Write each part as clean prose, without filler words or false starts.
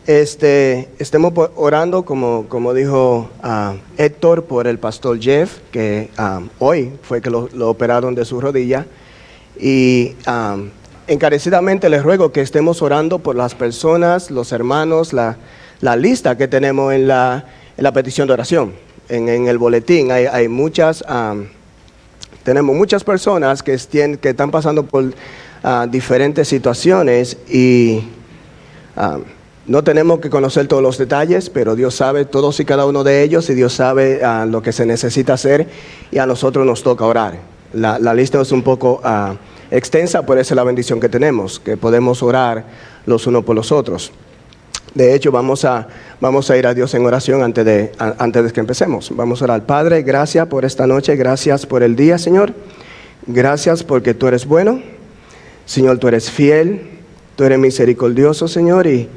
estemos orando, como dijo Héctor, por el pastor Jeff, que hoy fue que lo operaron de su rodilla. Y encarecidamente les ruego que estemos orando por las personas, los hermanos, la lista que tenemos en la petición de oración. En el boletín hay muchas, tenemos muchas personas que están pasando por diferentes situaciones y no tenemos que conocer todos los detalles, pero Dios sabe todos y cada uno de ellos y Dios sabe lo que se necesita hacer y a nosotros nos toca orar. La lista es un poco extensa, por eso es la bendición que tenemos, que podemos orar los unos por los otros. De hecho, vamos a ir a Dios en oración antes de que empecemos. Vamos a orar. Padre, gracias por esta noche, gracias por el día, Señor. Gracias porque tú eres bueno. Señor, tú eres fiel, tú eres misericordioso, Señor, y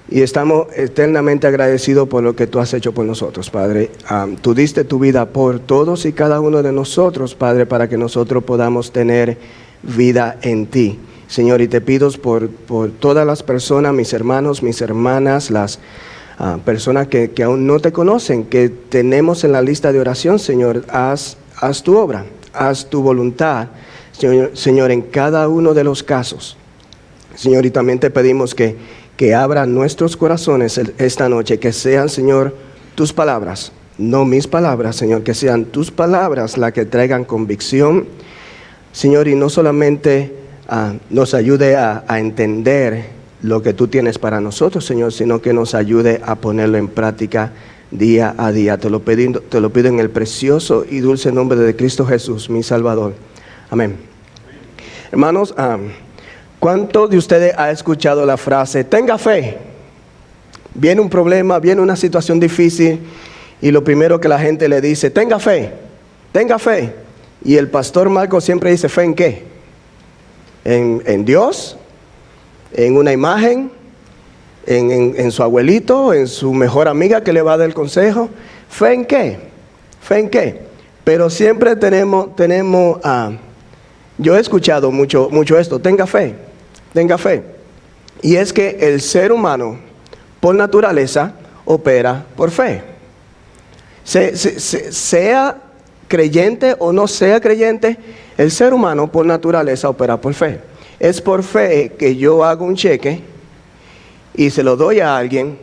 estamos eternamente agradecidos por lo que tú has hecho por nosotros, Padre. Tú diste tu vida por todos y cada uno de nosotros, Padre, para que nosotros podamos tener vida en ti. Señor, y te pido por todas las personas, mis hermanos, mis hermanas, las personas que aún no te conocen, que tenemos en la lista de oración, Señor, haz tu obra, haz tu voluntad, Señor, en cada uno de los casos. Señor, y también te pedimos que abran nuestros corazones esta noche, que sean, Señor, tus palabras, no mis palabras, Señor, que sean tus palabras las que traigan convicción, Señor, y no solamente nos ayude a entender lo que tú tienes para nosotros, Señor, sino que nos ayude a ponerlo en práctica día a día. Te lo pido en el precioso y dulce nombre de Cristo Jesús, mi Salvador. Amén. Hermanos, ¿cuántos de ustedes ha escuchado la frase, tenga fe? Viene un problema, viene una situación difícil y lo primero que la gente le dice, tenga fe, tenga fe. Y el pastor Marco siempre dice, ¿fe en qué? ¿En Dios? ¿En una imagen? ¿En su abuelito? ¿En su mejor amiga que le va a dar el consejo? ¿Fe en qué? ¿Fe en qué? Pero siempre tenemos yo he escuchado mucho esto, tenga fe, tenga fe. Y es que el ser humano, por naturaleza, opera por fe. Sea creyente o no sea creyente, el ser humano por naturaleza opera por fe. Es por fe que yo hago un cheque y se lo doy a alguien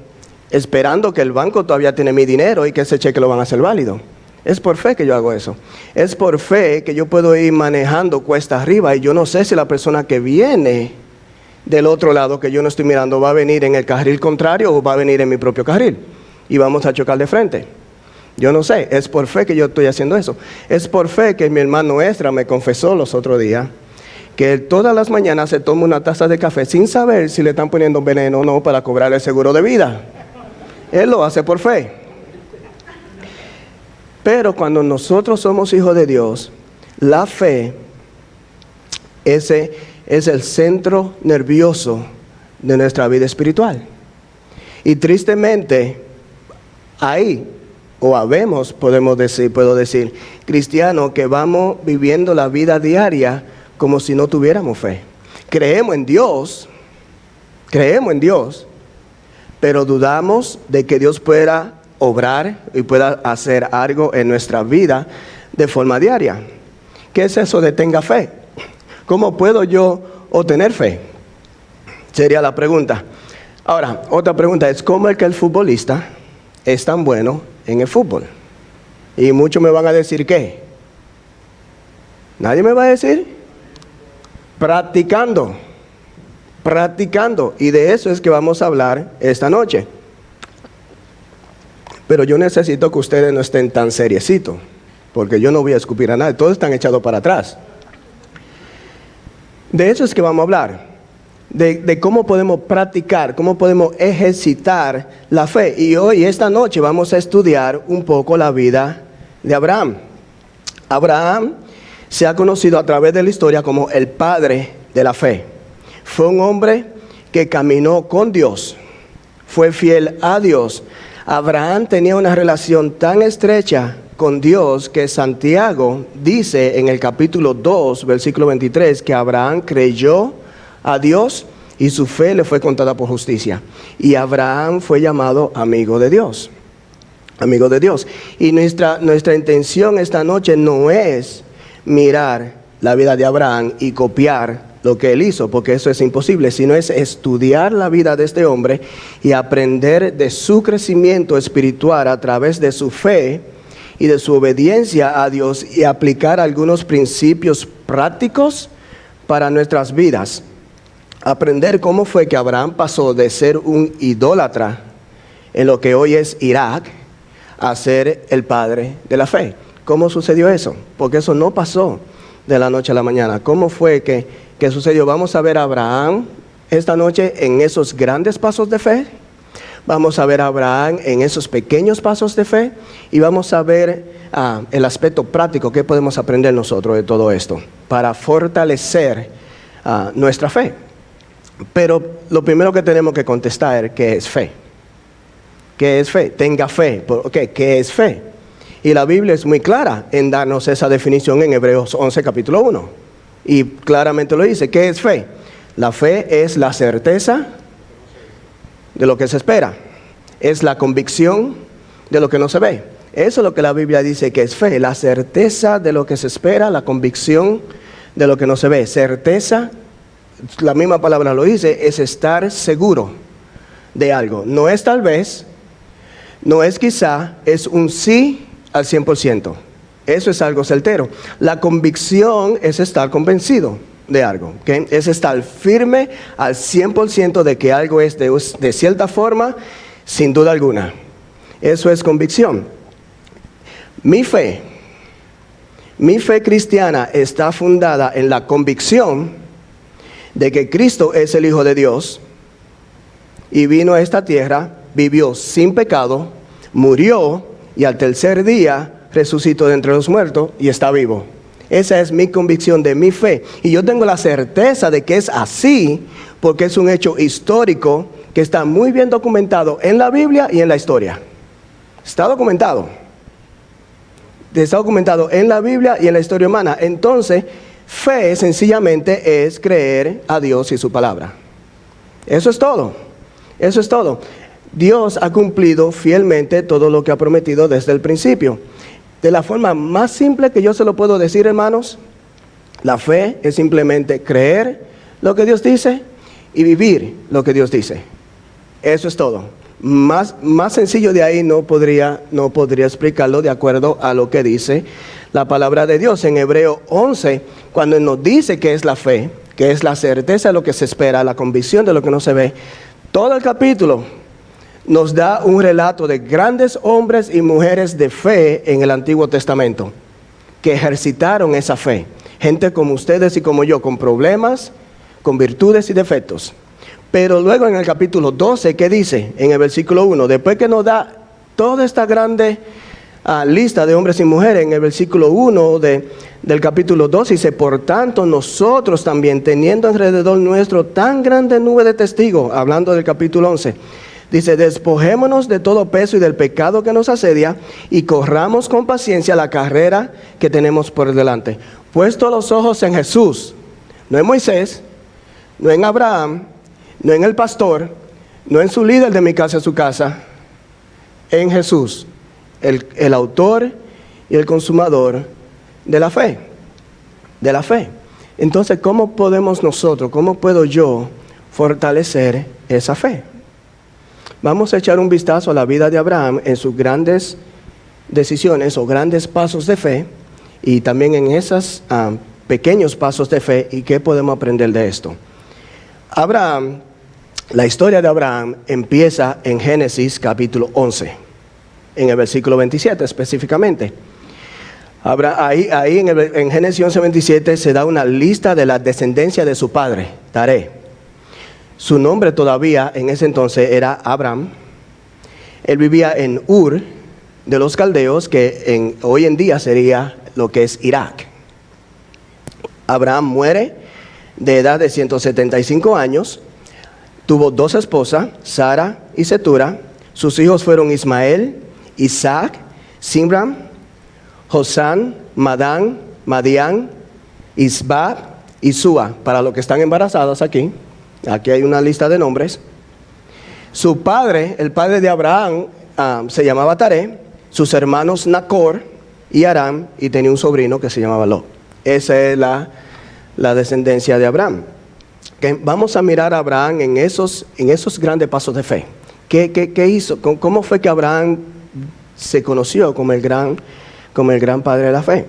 esperando que el banco todavía tiene mi dinero y que ese cheque lo van a hacer válido. Es por fe que yo hago eso. Es por fe que yo puedo ir manejando cuesta arriba y yo no sé si la persona que viene del otro lado que yo no estoy mirando va a venir en el carril contrario o va a venir en mi propio carril y vamos a chocar de frente. Yo no sé, es por fe que yo estoy haciendo eso. Es por fe que mi hermano Esdra me confesó los otros días que él todas las mañanas se toma una taza de café sin saber si le están poniendo veneno o no para cobrar el seguro de vida. Él lo hace por fe. Pero cuando nosotros somos hijos de Dios, la fe es el centro nervioso de nuestra vida espiritual. Y tristemente, ahí, o habemos, puedo decir, cristianos que vamos viviendo la vida diaria como si no tuviéramos fe. Creemos en Dios, pero dudamos de que Dios pueda obrar y pueda hacer algo en nuestra vida de forma diaria. ¿Qué es eso de tenga fe? ¿Cómo puedo yo obtener fe? Sería la pregunta. Ahora, otra pregunta es, ¿cómo es que el futbolista es tan bueno en el fútbol? Y muchos me van a decir, ¿qué? ¿Nadie me va a decir? Practicando. Y de eso es que vamos a hablar esta noche. Pero yo necesito que ustedes no estén tan seriecitos, porque yo no voy a escupir a nadie, todos están echados para atrás. De eso es que vamos a hablar, de cómo podemos practicar, cómo podemos ejercitar la fe. Y hoy, esta noche, vamos a estudiar un poco la vida de Abraham. Abraham se ha conocido a través de la historia como el padre de la fe. Fue un hombre que caminó con Dios, fue fiel a Dios. Abraham tenía una relación tan estrecha con Dios que Santiago dice en el capítulo 2, versículo 23, que Abraham creyó a Dios y su fe le fue contada por justicia. Y Abraham fue llamado amigo de Dios. Amigo de Dios. Y nuestra intención esta noche no es mirar la vida de Abraham y copiar lo que él hizo, porque eso es imposible, sino es estudiar la vida de este hombre y aprender de su crecimiento espiritual a través de su fe y de su obediencia a Dios, y aplicar algunos principios prácticos para nuestras vidas. Aprender cómo fue que Abraham pasó de ser un idólatra en lo que hoy es Irak a ser el padre de la fe. ¿Cómo sucedió eso? Porque eso no pasó de la noche a la mañana. ¿Cómo fue que sucedió? Vamos a ver a Abraham esta noche en esos grandes pasos de fe. Vamos a ver a Abraham en esos pequeños pasos de fe. Y vamos a ver el aspecto práctico que podemos aprender nosotros de todo esto para fortalecer nuestra fe. Pero lo primero que tenemos que contestar es ¿qué es fe? ¿Qué es fe? Tenga fe. Okay, ¿qué es fe? Y la Biblia es muy clara en darnos esa definición en Hebreos 11, capítulo 1. Y claramente lo dice. ¿Qué es fe? La fe es la certeza de lo que se espera. Es la convicción de lo que no se ve. Eso es lo que la Biblia dice que es fe. La certeza de lo que se espera, la convicción de lo que no se ve. Certeza, la misma palabra lo dice, es estar seguro de algo. No es tal vez, no es quizá, es un sí al 100%. Eso es algo certero. La convicción es estar convencido de algo, ¿okay? Es estar firme al 100% de que algo es de cierta forma, sin duda alguna. Eso es convicción. Mi fe cristiana está fundada en la convicción de que Cristo es el Hijo de Dios y vino a esta tierra, vivió sin pecado, murió y al tercer día resucitó de entre los muertos y está vivo. Esa es mi convicción de mi fe. Y yo tengo la certeza de que es así porque es un hecho histórico que está muy bien documentado en la Biblia y en la historia. Está documentado. Está documentado en la Biblia y en la historia humana. Entonces, fe sencillamente es creer a Dios y su palabra. Eso es todo. Eso es todo. Dios ha cumplido fielmente todo lo que ha prometido desde el principio. De la forma más simple que yo se lo puedo decir, hermanos, la fe es simplemente creer lo que Dios dice y vivir lo que Dios dice. Eso es todo. Más sencillo de ahí no podría explicarlo de acuerdo a lo que dice la palabra de Dios. En Hebreos 11, cuando nos dice que es la fe, que es la certeza de lo que se espera, la convicción de lo que no se ve, todo el capítulo nos da un relato de grandes hombres y mujeres de fe en el Antiguo Testamento que ejercitaron esa fe. Gente como ustedes y como yo, con problemas, con virtudes y defectos. Pero luego en el capítulo 12, ¿qué dice? En el versículo 1, después que nos da toda esta grande lista de hombres y mujeres, en el versículo 1 del capítulo 12 dice: por tanto nosotros también, teniendo alrededor nuestro tan grande nube de testigos, hablando del capítulo 11, dice: despojémonos de todo peso y del pecado que nos asedia y corramos con paciencia la carrera que tenemos por delante. Puesto los ojos en Jesús, no en Moisés, no en Abraham, no en el pastor, no en su líder de mi casa, su casa, en Jesús, el autor y el consumador de la fe. De la fe. Entonces, ¿cómo podemos nosotros, cómo puedo yo fortalecer esa fe? Vamos a echar un vistazo a la vida de Abraham en sus grandes decisiones o grandes pasos de fe y también en esos pequeños pasos de fe y qué podemos aprender de esto. Abraham, la historia de Abraham empieza en Génesis capítulo 11, en el versículo 27 específicamente. Ahí en Génesis 11, 27 se da una lista de la descendencia de su padre, Taré. Su nombre todavía en ese entonces era Abraham. Él vivía en Ur de los Caldeos, que hoy en día sería lo que es Irak. Abraham muere de edad de 175 años. Tuvo dos esposas, Sara y Setura. Sus hijos fueron Ismael, Isaac, Simram, Josán, Madán, Madián, Isbab y Sua. Para los que están embarazados aquí, Aquí hay una lista de nombres. Su padre, el padre de Abraham, se llamaba Taré. Sus hermanos Nacor y Aram, y tenía un sobrino que se llamaba Lot. Esa es la descendencia de Abraham. Que vamos a mirar a Abraham en esos grandes pasos de fe. ¿Qué hizo? ¿Cómo fue que Abraham se conoció como el gran padre de la fe?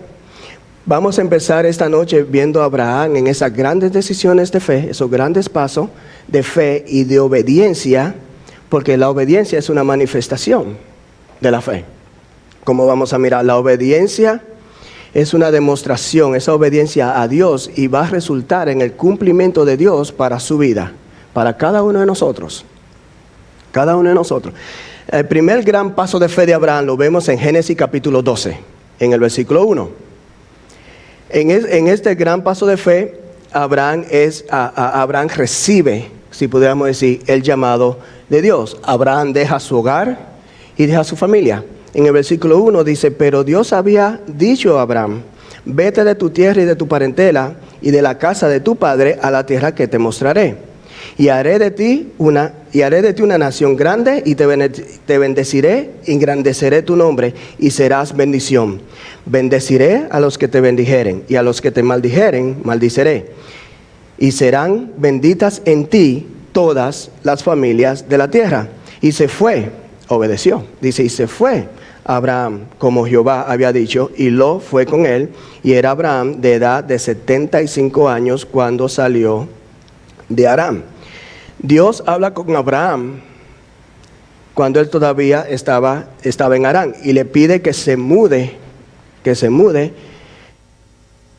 Vamos a empezar esta noche viendo a Abraham en esas grandes decisiones de fe, esos grandes pasos de fe y de obediencia, porque la obediencia es una manifestación de la fe. Como vamos a mirar, la obediencia es una demostración, esa obediencia a Dios, y va a resultar en el cumplimiento de Dios para su vida, para cada uno de nosotros. Cada uno de nosotros. El primer gran paso de fe de Abraham lo vemos en Génesis capítulo 12, en el versículo 1. En este gran paso de fe, Abraham recibe, si pudiéramos decir, el llamado de Dios. Abraham deja su hogar y deja su familia. En el versículo 1 dice, pero Dios había dicho a Abraham, vete de tu tierra y de tu parentela y de la casa de tu padre a la tierra que te mostraré. Y haré de ti una nación grande y te bendeciré, engrandeceré tu nombre y serás bendición. Bendeciré a los que te bendijeren y a los que te maldijeren, maldiceré. Y serán benditas en ti todas las familias de la tierra. Y se fue, obedeció, dice, y se fue Abraham como Jehová había dicho, y Lot fue con él, y era Abraham de edad de 75 años cuando salió de Aram. Dios habla con Abraham cuando él todavía estaba en Harán y le pide que se mude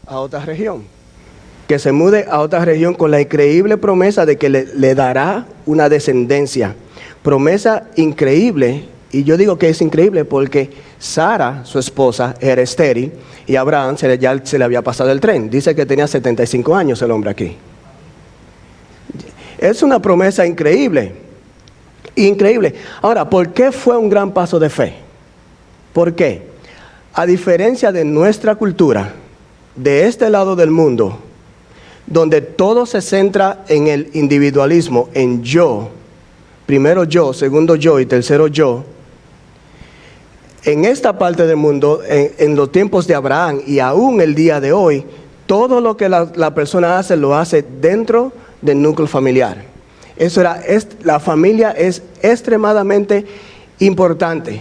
a otra región. Que se mude a otra región con la increíble promesa de que le dará una descendencia. Promesa increíble, y yo digo que es increíble porque Sara, su esposa, era estéril y a Abraham ya se le había pasado el tren. Dice que tenía 75 años el hombre aquí. Es una promesa increíble, increíble. Ahora, ¿por qué fue un gran paso de fe? ¿Por qué? A diferencia de nuestra cultura, de este lado del mundo, donde todo se centra en el individualismo, en yo, primero yo, segundo yo y tercero yo, en esta parte del mundo, en los tiempos de Abraham y aún el día de hoy, todo lo que la persona hace, lo hace dentro del núcleo familiar. La familia es extremadamente importante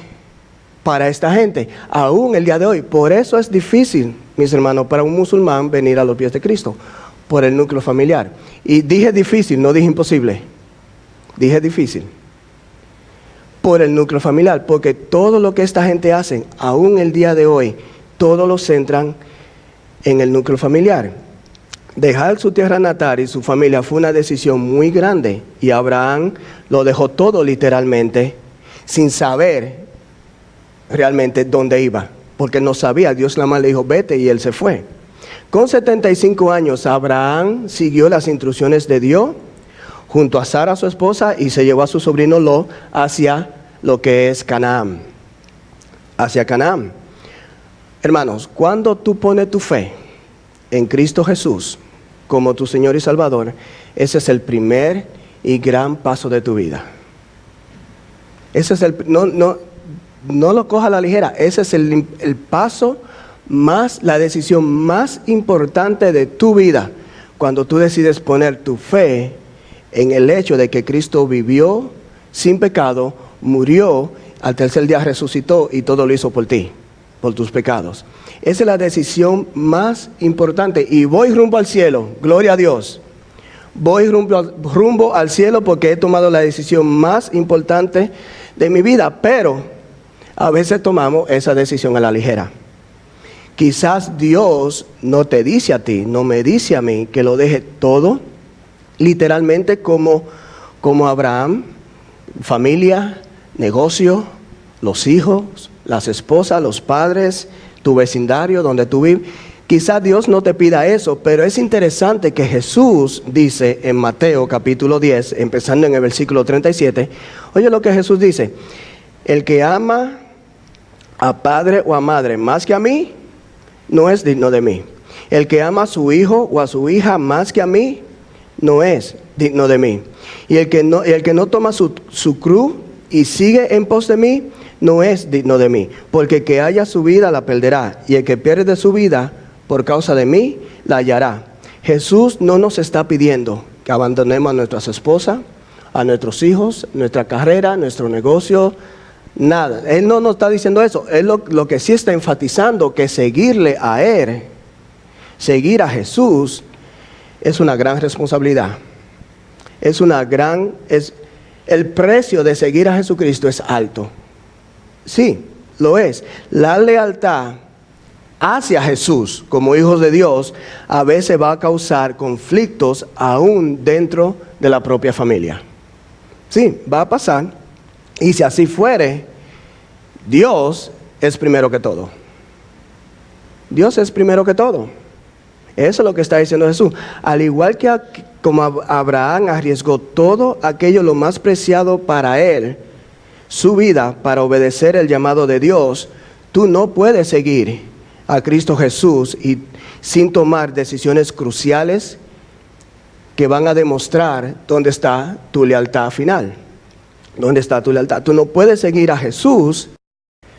para esta gente, aún el día de hoy. Por eso es difícil, mis hermanos, para un musulmán venir a los pies de Cristo, por el núcleo familiar. Y dije difícil, no dije imposible. Dije difícil. Por el núcleo familiar, porque todo lo que esta gente hace, aún el día de hoy, todo lo centran en el núcleo familiar. Dejar su tierra natal y su familia fue una decisión muy grande, y Abraham lo dejó todo literalmente, sin saber realmente dónde iba, porque no sabía. Dios nada más le dijo vete y él se fue. Con 75 años Abraham siguió las instrucciones de Dios junto a Sara su esposa y se llevó a su sobrino Lot hacia lo que es Canaán, hacia Canaán. Hermanos, cuando tú pones tu fe en Cristo Jesús como tu Señor y Salvador, ese es el primer y gran paso de tu vida. Ese es no lo coja a la ligera. Ese es el paso más, la decisión más importante de tu vida, cuando tú decides poner tu fe en el hecho de que Cristo vivió sin pecado, murió, al tercer día resucitó y todo lo hizo por ti, por tus pecados. Esa es la decisión más importante. Y voy rumbo al cielo, gloria a Dios. Voy rumbo al cielo porque he tomado la decisión más importante de mi vida, pero a veces tomamos esa decisión a la ligera. Quizás Dios no te dice a ti, no me dice a mí que lo deje todo, literalmente como Abraham, familia, negocio, los hijos, las esposas, los padres, tu vecindario donde tú vives. Quizás Dios no te pida eso, pero es interesante que Jesús dice en Mateo capítulo 10, empezando en el versículo 37, oye lo que Jesús dice: el que ama a padre o a madre más que a mí, no es digno de mí. El que ama a su hijo o a su hija más que a mí, no es digno de mí. Y el que no toma su cruz y sigue en pos de mí, no es digno de mí. Porque el que haya su vida la perderá, y el que pierde su vida por causa de mí, la hallará. Jesús no nos está pidiendo que abandonemos a nuestras esposas, a nuestros hijos, nuestra carrera, nuestro negocio, nada. Él no nos está diciendo eso. Él lo que sí está enfatizando que seguirle a Él, seguir a Jesús, es una gran responsabilidad. El precio de seguir a Jesucristo es alto. Sí, lo es. La lealtad hacia Jesús como hijos de Dios a veces va a causar conflictos aún dentro de la propia familia. Sí, va a pasar. Y si así fuere, Dios es primero que todo. Dios es primero que todo. Eso es lo que está diciendo Jesús. Al igual que como Abraham arriesgó todo aquello lo más preciado para él, su vida, para obedecer el llamado de Dios, tú no puedes seguir a Cristo Jesús y sin tomar decisiones cruciales que van a demostrar dónde está tu lealtad final. ¿Dónde está tu lealtad? Tú no puedes seguir a Jesús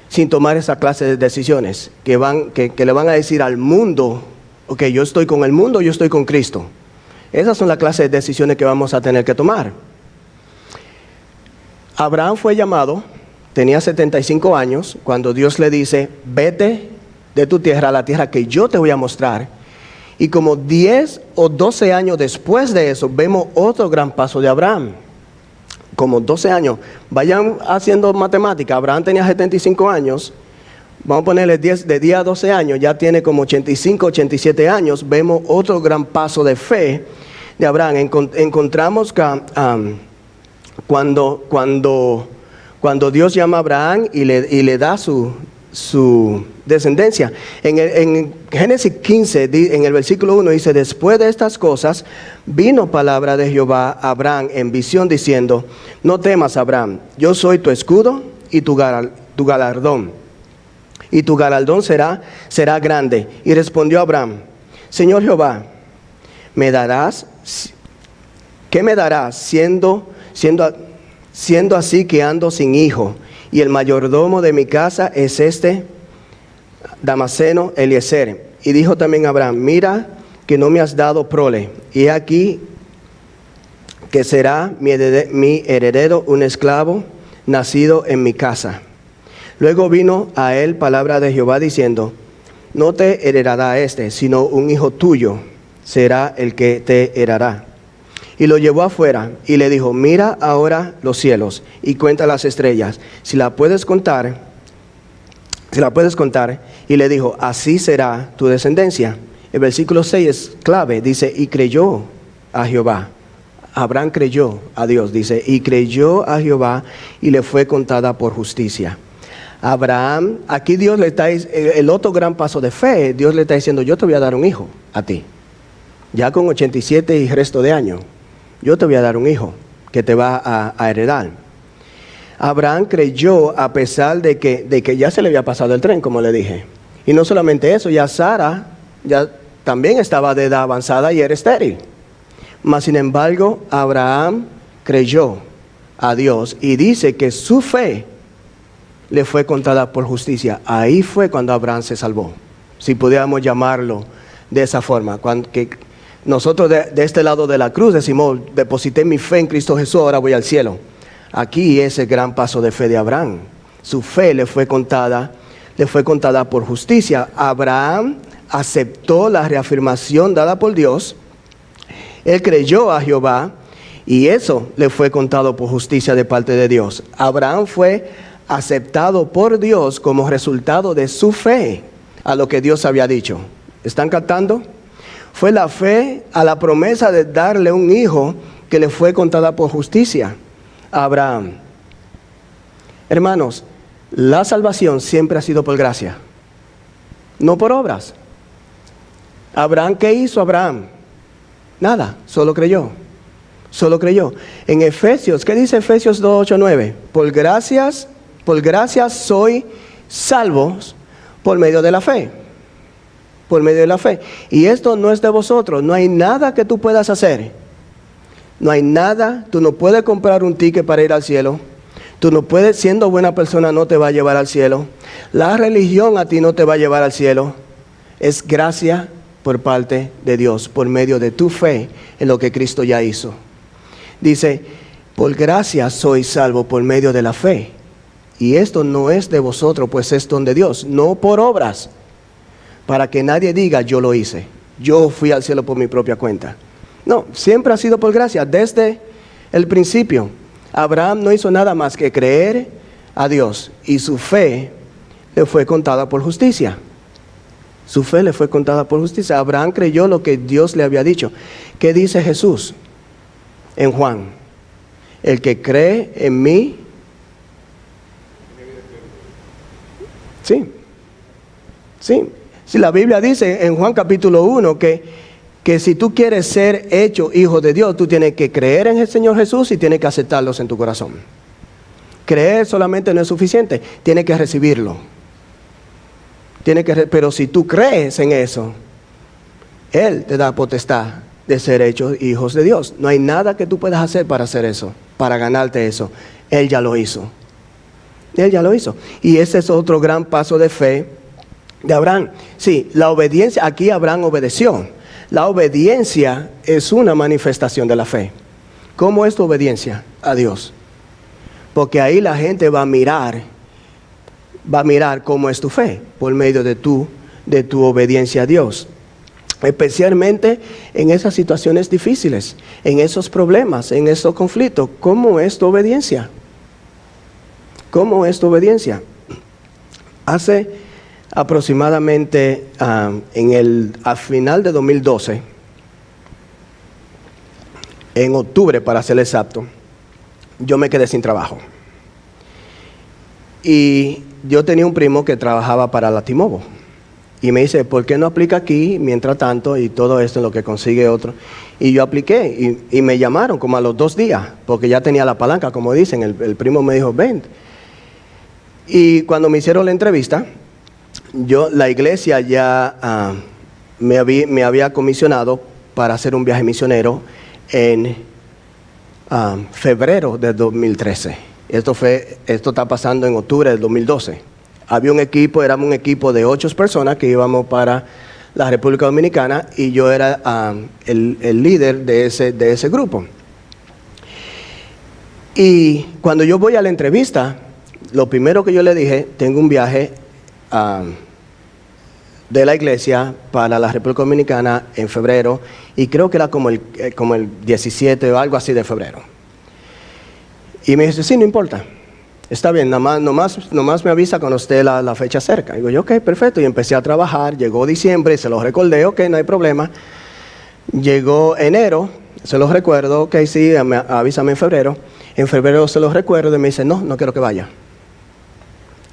sin tomar esa clase de decisiones que le van a decir al mundo, ok, yo estoy con el mundo, yo estoy con Cristo. Esas son las clases de decisiones que vamos a tener que tomar. Abraham fue llamado, tenía 75 años, cuando Dios le dice, vete de tu tierra a la tierra que yo te voy a mostrar. Y como 10 o 12 años después de eso, vemos otro gran paso de Abraham. Como 12 años. Vayan haciendo matemática. Abraham tenía 75 años. Vamos a ponerle de 10 a 12 años. Ya tiene como 85, 87 años. Vemos otro gran paso de fe de Abraham. Encontramos que cuando Dios llama a Abraham y le da su descendencia. En Génesis 15, en el versículo 1 dice, después de estas cosas, vino palabra de Jehová a Abraham en visión diciendo, no temas, Abraham, yo soy tu escudo y tu galardón. Y tu galardón será grande. Y respondió Abraham, Señor Jehová, ¿qué me darás siendo así que ando sin hijo? Y el mayordomo de mi casa es Damaseno Eliezer. Y dijo también Abraham, mira que no me has dado prole, y aquí que será mi heredero un esclavo nacido en mi casa. Luego vino a él palabra de Jehová diciendo, no te heredará sino un hijo tuyo será el que te heredará. Y lo llevó afuera y le dijo, mira ahora los cielos y cuenta las estrellas, si la puedes contar. Y le dijo, así será tu descendencia. El versículo 6 es clave, dice, y creyó a Jehová. Abraham creyó a Dios, dice, y creyó a Jehová y le fue contada por justicia. Abraham, aquí Dios le está, el otro gran paso de fe, Dios le está diciendo, yo te voy a dar un hijo a ti. Ya con 87 y resto de años, yo te voy a dar un hijo que te va a heredar. Abraham creyó a pesar de que ya se le había pasado el tren, como le dije. Y no solamente eso, ya Sara ya también estaba de edad avanzada y era estéril. Mas sin embargo, Abraham creyó a Dios y dice que su fe le fue contada por justicia. Ahí fue cuando Abraham se salvó, si pudiéramos llamarlo de esa forma. Que nosotros de este lado de la cruz decimos, deposité mi fe en Cristo Jesús, ahora voy al cielo. Aquí es el gran paso de fe de Abraham. Su fe le fue contada por justicia. Abraham aceptó la reafirmación dada por Dios. Él creyó a Jehová y eso le fue contado por justicia de parte de Dios. Abraham fue aceptado por Dios como resultado de su fe a lo que Dios había dicho. ¿Están captando? Fue la fe a la promesa de darle un hijo que le fue contada por justicia a Abraham. Hermanos, la salvación siempre ha sido por gracia, no por obras. Abraham, ¿qué hizo Abraham? Nada, solo creyó. En Efesios, ¿qué dice Efesios 2, 8, 9? Por gracias soy salvos por medio de la fe. Por medio de la fe. Y esto no es de vosotros, no hay nada que tú puedas hacer. No hay nada, tú no puedes comprar un ticket para ir al cielo. Tú no puedes, siendo buena persona, no te va a llevar al cielo. La religión a ti no te va a llevar al cielo. Es gracia por parte de Dios, por medio de tu fe en lo que Cristo ya hizo. Dice, por gracia sois salvo por medio de la fe. Y esto no es de vosotros, pues es don de Dios, no por obras, para que nadie diga, yo lo hice. Yo fui al cielo por mi propia cuenta. No, siempre ha sido por gracia, desde el principio. Abraham no hizo nada más que creer a Dios y su fe le fue contada por justicia. Su fe le fue contada por justicia. Abraham creyó lo que Dios le había dicho. ¿Qué dice Jesús en Juan? El que cree en mí. Sí. Si la Biblia dice en Juan capítulo 1 que si tú quieres ser hecho hijo de Dios, tú tienes que creer en el Señor Jesús y tienes que aceptarlos en tu corazón. Creer solamente no es suficiente, tienes que recibirlo. Pero si tú crees en eso, Él te da potestad de ser hechos hijos de Dios. No hay nada que tú puedas hacer para hacer eso, para ganarte eso. Él ya lo hizo. Él ya lo hizo. Y ese es otro gran paso de fe de Abraham. Sí, la obediencia, aquí Abraham obedeció. La obediencia es una manifestación de la fe. ¿Cómo es tu obediencia a Dios? Porque ahí la gente va a mirar cómo es tu fe, por medio de tu obediencia a Dios. Especialmente en esas situaciones difíciles, en esos problemas, en esos conflictos. ¿Cómo es tu obediencia? ¿Cómo es tu obediencia? Hace aproximadamente al final de 2012, en octubre para ser exacto, yo me quedé sin trabajo. Y yo tenía un primo que trabajaba para la T-Mobile. Y me dice, ¿por qué no aplica aquí mientras tanto y todo esto en lo que consigue otro? Y yo apliqué y me llamaron como a los 2 días, porque ya tenía la palanca, como dicen. El primo me dijo, ven. Y cuando me hicieron la entrevista, la iglesia ya me había comisionado para hacer un viaje misionero en febrero de 2013. Esto está pasando en octubre del 2012. Había éramos un equipo de 8 personas que íbamos para la República Dominicana y yo era el líder de ese grupo. Y cuando yo voy a la entrevista, lo primero que yo le dije, tengo un viaje de la iglesia para la República Dominicana en febrero, y creo que era como el 17 o algo así de febrero. Y me dice, sí, no importa, está bien, nomás me avisa cuando esté la fecha cerca. Digo yo, ok, perfecto, y empecé a trabajar. Llegó diciembre, se los recordé, ok, no hay problema. Llegó enero, se los recuerdo, ok, sí, avísame en febrero. En febrero se los recuerdo y me dice, no quiero que vaya.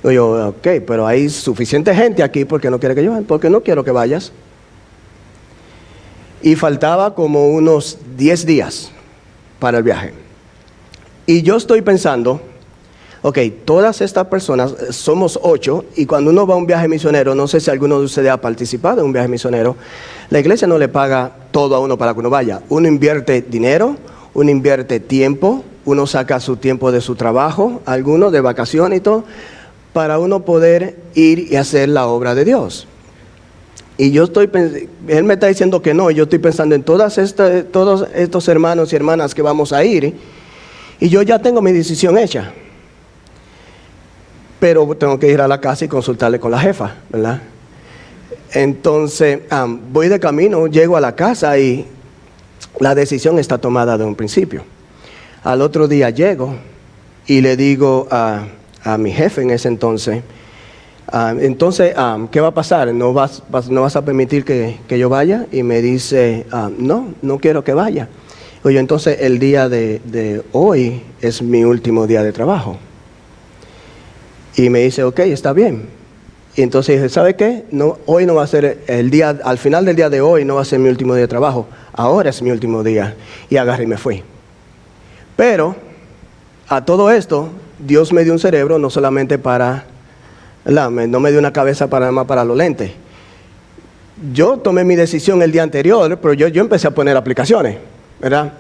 Digo yo, ok, pero hay suficiente gente aquí porque no quiere que yo vaya, porque no quiero que vayas. Y faltaba como unos 10 días para el viaje. Y yo estoy pensando, ok, todas estas personas, somos 8, y cuando uno va a un viaje misionero, no sé si alguno de ustedes ha participado en un viaje misionero, la iglesia no le paga todo a uno para que uno vaya. Uno invierte dinero, uno invierte tiempo, uno saca su tiempo de su trabajo, algunos de vacaciones y todo, para uno poder ir y hacer la obra de Dios. Y él me está diciendo que no, y yo estoy pensando en todos estos hermanos y hermanas que vamos a ir, y yo ya tengo mi decisión hecha. Pero tengo que ir a la casa y consultarle con la jefa, ¿verdad? Entonces, voy de camino, llego a la casa y la decisión está tomada de un principio. Al otro día llego y le digo a mi jefe en ese entonces, ¿qué va a pasar? ¿No vas a permitir que yo vaya? Y me dice, no quiero que vaya. Oye, entonces el día de hoy es mi último día de trabajo. Y me dice, ok, está bien. Y entonces dije, ¿sabe qué? Hoy no va a ser al final del día de hoy no va a ser mi último día de trabajo. Ahora es mi último día. Y agarré y me fui. Pero a todo esto, Dios me dio un cerebro no solamente no me dio una cabeza nada más para los lentes. Yo tomé mi decisión el día anterior, pero yo empecé a poner aplicaciones, ¿verdad?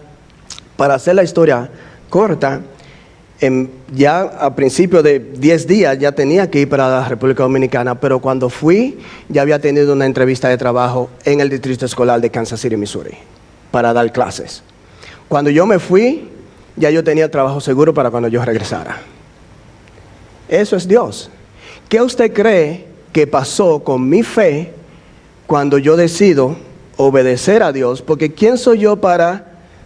Para hacer la historia corta, ya a principio de 10 días ya tenía que ir para la República Dominicana, pero cuando fui ya había tenido una entrevista de trabajo en el Distrito Escolar de Kansas City, Missouri, para dar clases. Cuando yo me fui, ya yo tenía trabajo seguro para cuando yo regresara. Eso es Dios. ¿Qué usted cree que pasó con mi fe cuando yo decido obedecer a Dios? Porque ¿quién soy yo para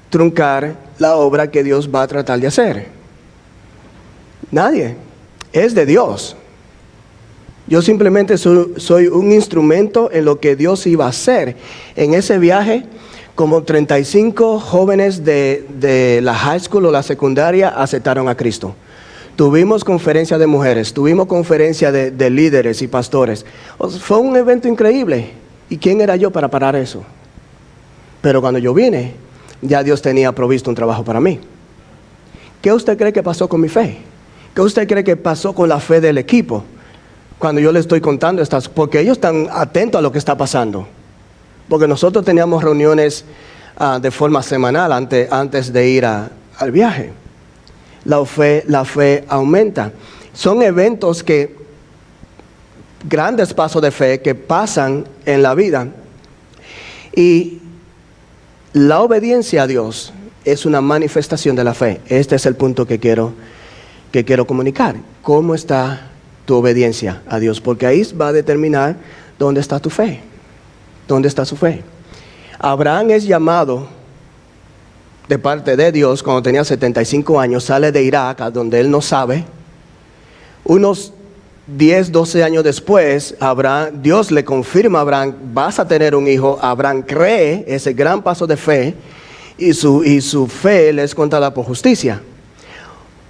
truncar la obra que Dios va a tratar de hacer? Nadie. Es de Dios. Yo simplemente soy un instrumento en lo que Dios iba a hacer. En ese viaje, como 35 jóvenes de la high school o la secundaria aceptaron a Cristo. Tuvimos conferencia de mujeres, tuvimos conferencia de líderes y pastores. Fue un evento increíble. ¿Y quién era yo para parar eso? Pero cuando yo vine, ya Dios tenía provisto un trabajo para mí. ¿Qué usted cree que pasó con mi fe? ¿Qué usted cree que pasó con la fe del equipo? Cuando yo le estoy contando estas, porque ellos están atentos a lo que está pasando. Porque nosotros teníamos reuniones de forma semanal antes de ir al viaje. La fe aumenta. Son eventos grandes pasos de fe que pasan en la vida. Y la obediencia a Dios es una manifestación de la fe. Este es el punto que quiero comunicar. ¿Cómo está tu obediencia a Dios? Porque ahí va a determinar dónde está tu fe. ¿Dónde está su fe? Abraham es llamado de parte de Dios cuando tenía 75 años, sale de Irak, a donde él no sabe. Unos 10, 12 años después, Dios le confirma a Abraham, vas a tener un hijo. Abraham cree ese gran paso de fe y su fe le es contada por justicia.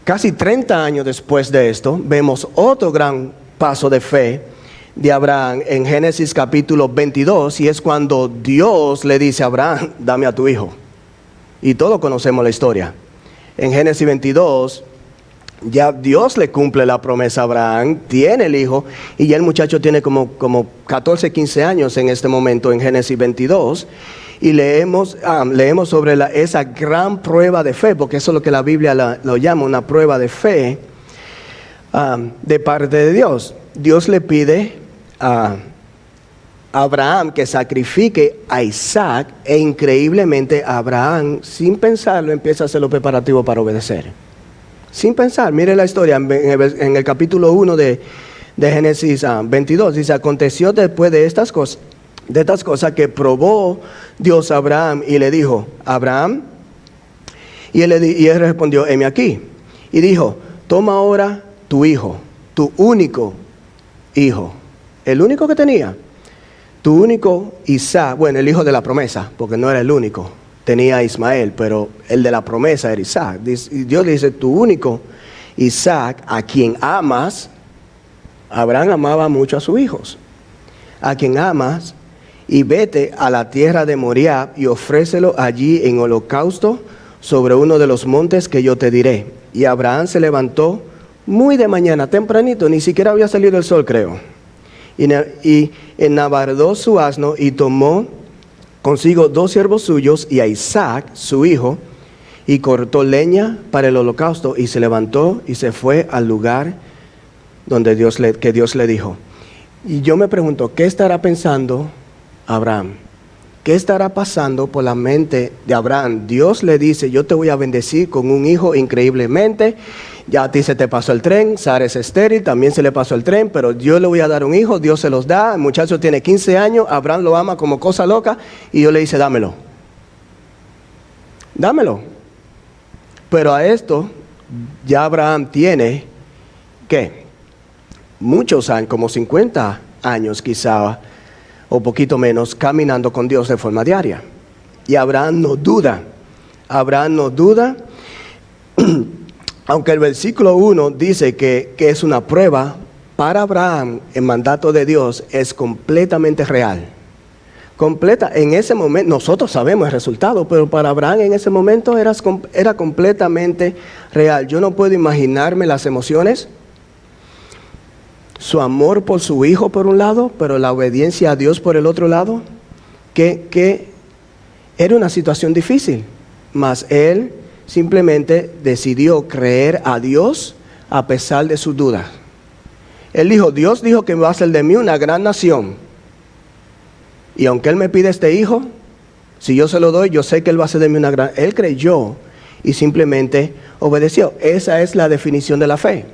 Casi 30 años después de esto, vemos otro gran paso de fe de Abraham en Génesis capítulo 22, y es cuando Dios le dice a Abraham, dame a tu hijo. Y todos conocemos la historia. En Génesis 22, ya Dios le cumple la promesa a Abraham, tiene el hijo, y ya el muchacho tiene como 14, 15 años en este momento en Génesis 22. Y leemos sobre esa gran prueba de fe, porque eso es lo que la Biblia lo llama una prueba de fe de parte de Dios. Dios le pide a Abraham que sacrifique a Isaac, e increíblemente Abraham, sin pensarlo, empieza a hacer los preparativos para obedecer. Sin pensar, mire la historia en el capítulo 1 de Génesis 22, dice: aconteció después de estas cosas que probó Dios a Abraham y le dijo, Abraham, y él respondió, heme aquí. Y dijo, toma ahora tu hijo, tu único hijo, el único que tenía, tu único Isaac, bueno, el hijo de la promesa, porque no era el único, tenía a Ismael, pero el de la promesa era Isaac. Y Dios le dice, tu único Isaac, a quien amas. Abraham amaba mucho a sus hijos. A quien amas, y vete a la tierra de Moriah y ofrécelo allí en holocausto sobre uno de los montes que yo te diré. Y Abraham se levantó muy de mañana, tempranito, ni siquiera había salido el sol, creo. Y enabardó su asno y tomó consigo 2 siervos suyos y a Isaac, su hijo, y cortó leña para el holocausto y se levantó y se fue al lugar que Dios le dijo. Y yo me pregunto, ¿qué estará pensando Abraham? ¿Qué estará pasando por la mente de Abraham? Dios le dice, yo te voy a bendecir con un hijo increíblemente. Ya a ti se te pasó el tren, Sara es estéril, también se le pasó el tren, pero yo le voy a dar un hijo, Dios se los da. El muchacho tiene 15 años, Abraham lo ama como cosa loca, y Dios le dice, dámelo. Dámelo. Pero a esto, ya Abraham tiene, ¿qué? Muchos años, como 50 años quizá, o poquito menos, caminando con Dios de forma diaria. Y Abraham no duda. Aunque el versículo 1 dice que es una prueba, para Abraham el mandato de Dios es completamente real. En ese momento, nosotros sabemos el resultado, pero para Abraham en ese momento era completamente real. Yo no puedo imaginarme las emociones, su amor por su hijo por un lado, pero la obediencia a Dios por el otro lado, que era una situación difícil, mas él simplemente decidió creer a Dios a pesar de sus dudas. Él dijo, Dios dijo que va a hacer de mí una gran nación. Y aunque Él me pide este hijo, si yo se lo doy, yo sé que Él va a hacer de mí una gran... Él creyó y simplemente obedeció. Esa es la definición de la fe.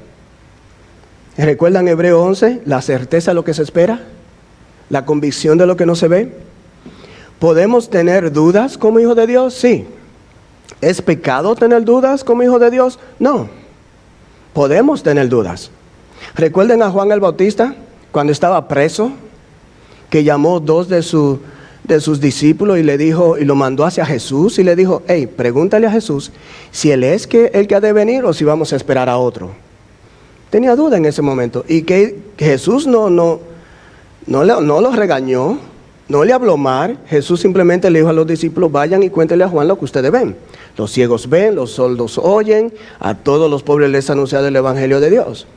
¿Recuerdan Hebreo 11? La certeza de lo que se espera, la convicción de lo que no se ve. ¿Podemos tener dudas como hijos de Dios? Sí. ¿Es pecado tener dudas como hijos de Dios? No. Podemos tener dudas. ¿Recuerden a Juan el Bautista cuando estaba preso? Que llamó dos de sus discípulos y le dijo, y lo mandó hacia Jesús y le dijo, hey, pregúntale a Jesús si Él es el que ha de venir o si vamos a esperar a otro. Tenía duda en ese momento. Y que Jesús no lo regañó, no le habló mal. Jesús simplemente le dijo a los discípulos, vayan y cuéntenle a Juan lo que ustedes ven. Los ciegos ven, los sordos oyen, a todos los pobres les ha anunciado el Evangelio de Dios.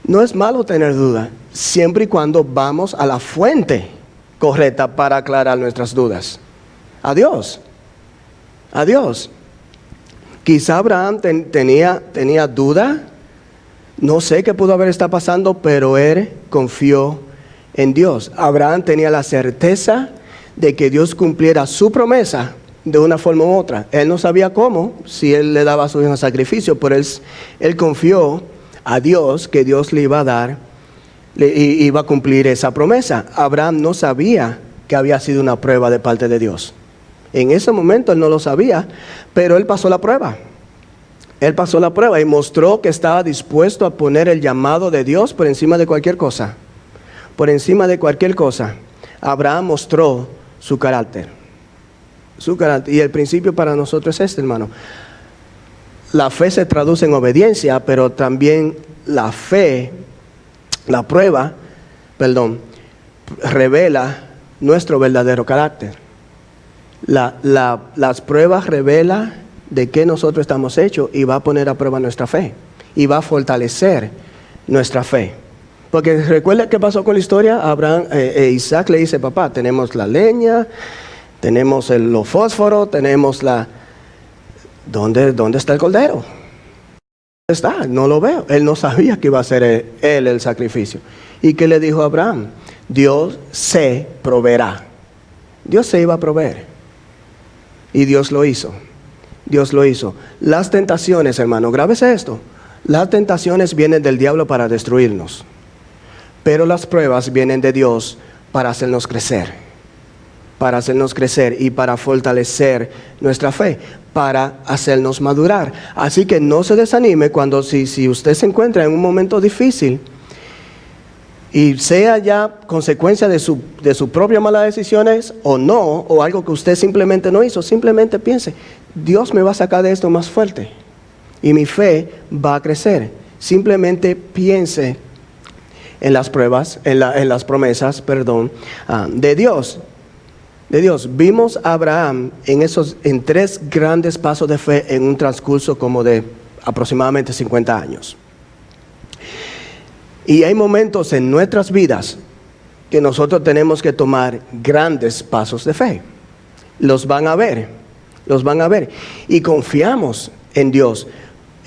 No es malo tener duda, siempre y cuando vamos a la fuente correcta para aclarar nuestras dudas. A Dios. Quizá Abraham tenía duda. No sé qué pudo haber estado pasando, pero él confió en Dios. Abraham tenía la certeza de que Dios cumpliera su promesa de una forma u otra. Él no sabía cómo, si él le daba a su hijo en sacrificio, pero él confió a Dios que Dios le iba a dar, iba a cumplir esa promesa. Abraham no sabía que había sido una prueba de parte de Dios. En ese momento él no lo sabía, pero él pasó la prueba. Él pasó la prueba y mostró que estaba dispuesto a poner el llamado de Dios por encima de cualquier cosa. Por encima de cualquier cosa. Abraham mostró su carácter. Su carácter. Y el principio para nosotros es este, hermano. La fe se traduce en obediencia, pero también la prueba, revela nuestro verdadero carácter. Las pruebas revelan de qué nosotros estamos hechos y va a poner a prueba nuestra fe y va a fortalecer nuestra fe. Porque recuerda qué pasó con la historia. Isaac le dice, papá, tenemos la leña, tenemos los fósforos, tenemos ¿Dónde está el cordero? ¿Dónde está? No lo veo. Él no sabía que iba a ser él el sacrificio. ¿Y qué le dijo a Abraham? Dios se proveerá. Dios se iba a proveer. Y Dios lo hizo. Dios lo hizo. Las tentaciones, hermano, grábese esto. Las tentaciones vienen del diablo para destruirnos. Pero las pruebas vienen de Dios para hacernos crecer. Para hacernos crecer y para fortalecer nuestra fe. Para hacernos madurar. Así que no se desanime cuando si usted se encuentra en un momento difícil y sea ya consecuencia de sus propias malas decisiones o no, o algo que usted simplemente no hizo, simplemente piense, Dios me va a sacar de esto más fuerte y mi fe va a crecer. Simplemente piense en las pruebas, en las promesas, de Dios. De Dios. Vimos a Abraham en 3 grandes pasos de fe en un transcurso como de aproximadamente 50 años. Y hay momentos en nuestras vidas que nosotros tenemos que tomar grandes pasos de fe. Los van a ver. Y confiamos en Dios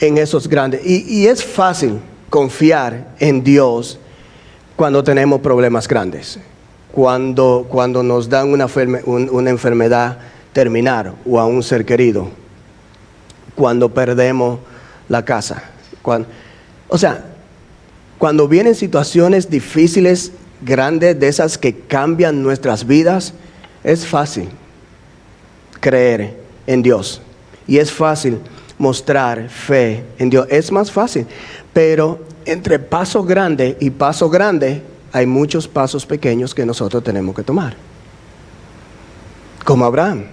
en esos grandes. Y es fácil confiar en Dios cuando tenemos problemas grandes. Cuando nos dan una enfermedad terminal o a un ser querido. Cuando perdemos la casa. Cuando vienen situaciones difíciles, grandes, de esas que cambian nuestras vidas, es fácil creer en Dios. Y es fácil mostrar fe en Dios. Es más fácil. Pero entre paso grande y paso grande, hay muchos pasos pequeños que nosotros tenemos que tomar. Como Abraham.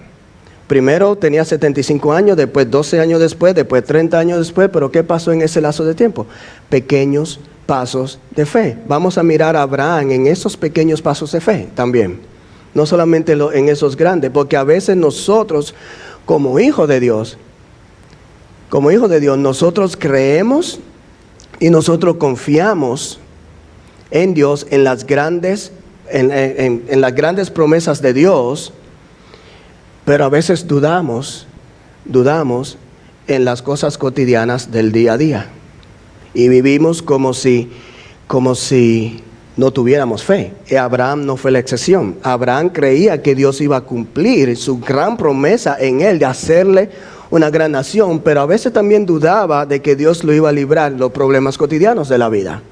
Primero tenía 75 años, después 12 años después, después 30 años después, pero ¿qué pasó en ese lazo de tiempo? Pequeños pasos de fe. Vamos a mirar a Abraham en esos pequeños pasos de fe también. No solamente en esos grandes, porque a veces nosotros, como hijos de Dios, nosotros creemos y nosotros confiamos en Dios, en las grandes promesas de Dios, pero a veces dudamos en las cosas cotidianas del día a día. Y vivimos como si no tuviéramos fe. Y Abraham no fue la excepción. Abraham creía que Dios iba a cumplir su gran promesa en él de hacerle una gran nación, pero a veces también dudaba de que Dios lo iba a librar de los problemas cotidianos de la vida.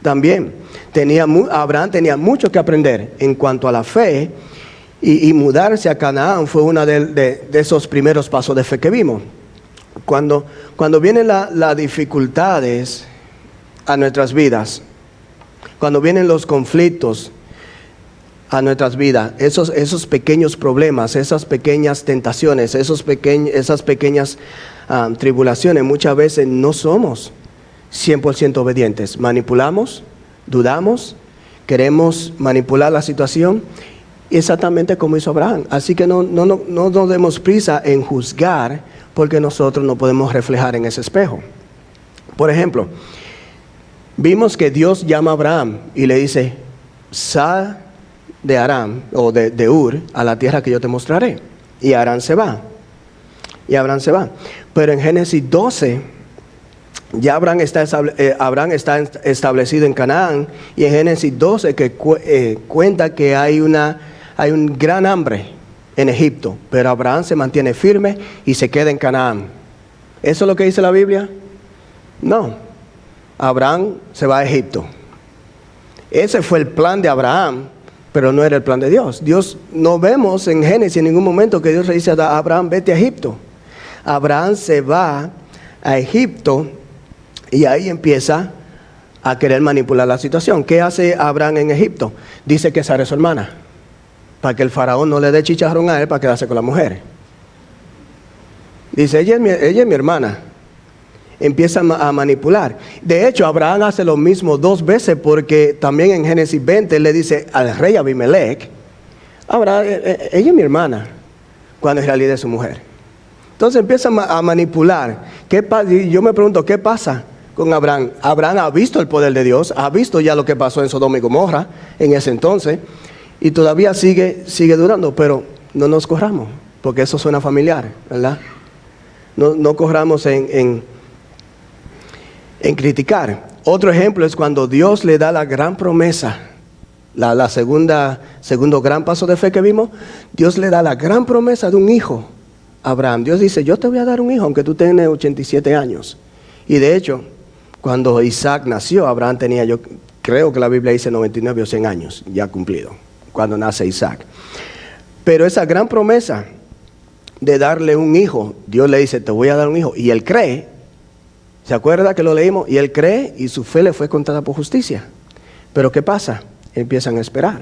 También Abraham tenía mucho que aprender en cuanto a la fe, y mudarse a Canaán fue uno de esos primeros pasos de fe que vimos. Cuando vienen las dificultades a nuestras vidas, cuando vienen los conflictos a nuestras vidas, esos pequeños problemas, esas pequeñas tentaciones, esas pequeñas tribulaciones, muchas veces no somos 100% obedientes. Manipulamos, dudamos, queremos manipular la situación, exactamente como hizo Abraham. Así que no nos demos prisa en juzgar, porque nosotros no podemos reflejar en ese espejo. Por ejemplo, vimos que Dios llama a Abraham y le dice: sal de Aram, o de Ur, a la tierra que yo te mostraré. Y Abraham se va. Pero en Génesis 12, ya Abraham está establecido en Canaán, y en Génesis 12 que cuenta que hay un gran hambre en Egipto, pero Abraham se mantiene firme y se queda en Canaán. ¿Eso es lo que dice la Biblia? No. Abraham se va a Egipto. Ese fue el plan de Abraham, pero no era el plan de Dios. No vemos en Génesis en ningún momento que Dios le dice a Abraham: vete a Egipto. Abraham se va a Egipto y ahí empieza a querer manipular la situación. ¿Qué hace Abraham en Egipto? Dice que Sara es su hermana, para que el faraón no le dé chicharrón a él para quedarse con la mujer. Dice: ella es mi hermana. Empieza a manipular. De hecho, Abraham hace lo mismo 2 veces, porque también en Génesis 20 le dice al rey Abimelech: Abraham, ella es mi hermana, cuando en realidad es su mujer. Entonces empieza a manipular. Yo me pregunto, ¿qué pasa con Abraham? Abraham ha visto el poder de Dios, ha visto ya lo que pasó en Sodoma y Gomorra en ese entonces, y todavía sigue durando. Pero no nos corramos, porque eso suena familiar, ¿verdad? No corramos en criticar. Otro ejemplo es cuando Dios le da la gran promesa, segundo gran paso de fe que vimos. Dios le da la gran promesa de un hijo a Abraham. Dios dice: yo te voy a dar un hijo aunque tú tengas 87 años. Y de hecho, cuando Isaac nació, Abraham tenía, yo creo que la Biblia dice 99 o 100 años ya cumplido, cuando nace Isaac. Pero esa gran promesa de darle un hijo, Dios le dice: te voy a dar un hijo. Y él cree. ¿Se acuerda que lo leímos? Y él cree, y su fe le fue contada por justicia. Pero ¿qué pasa? Empiezan a esperar.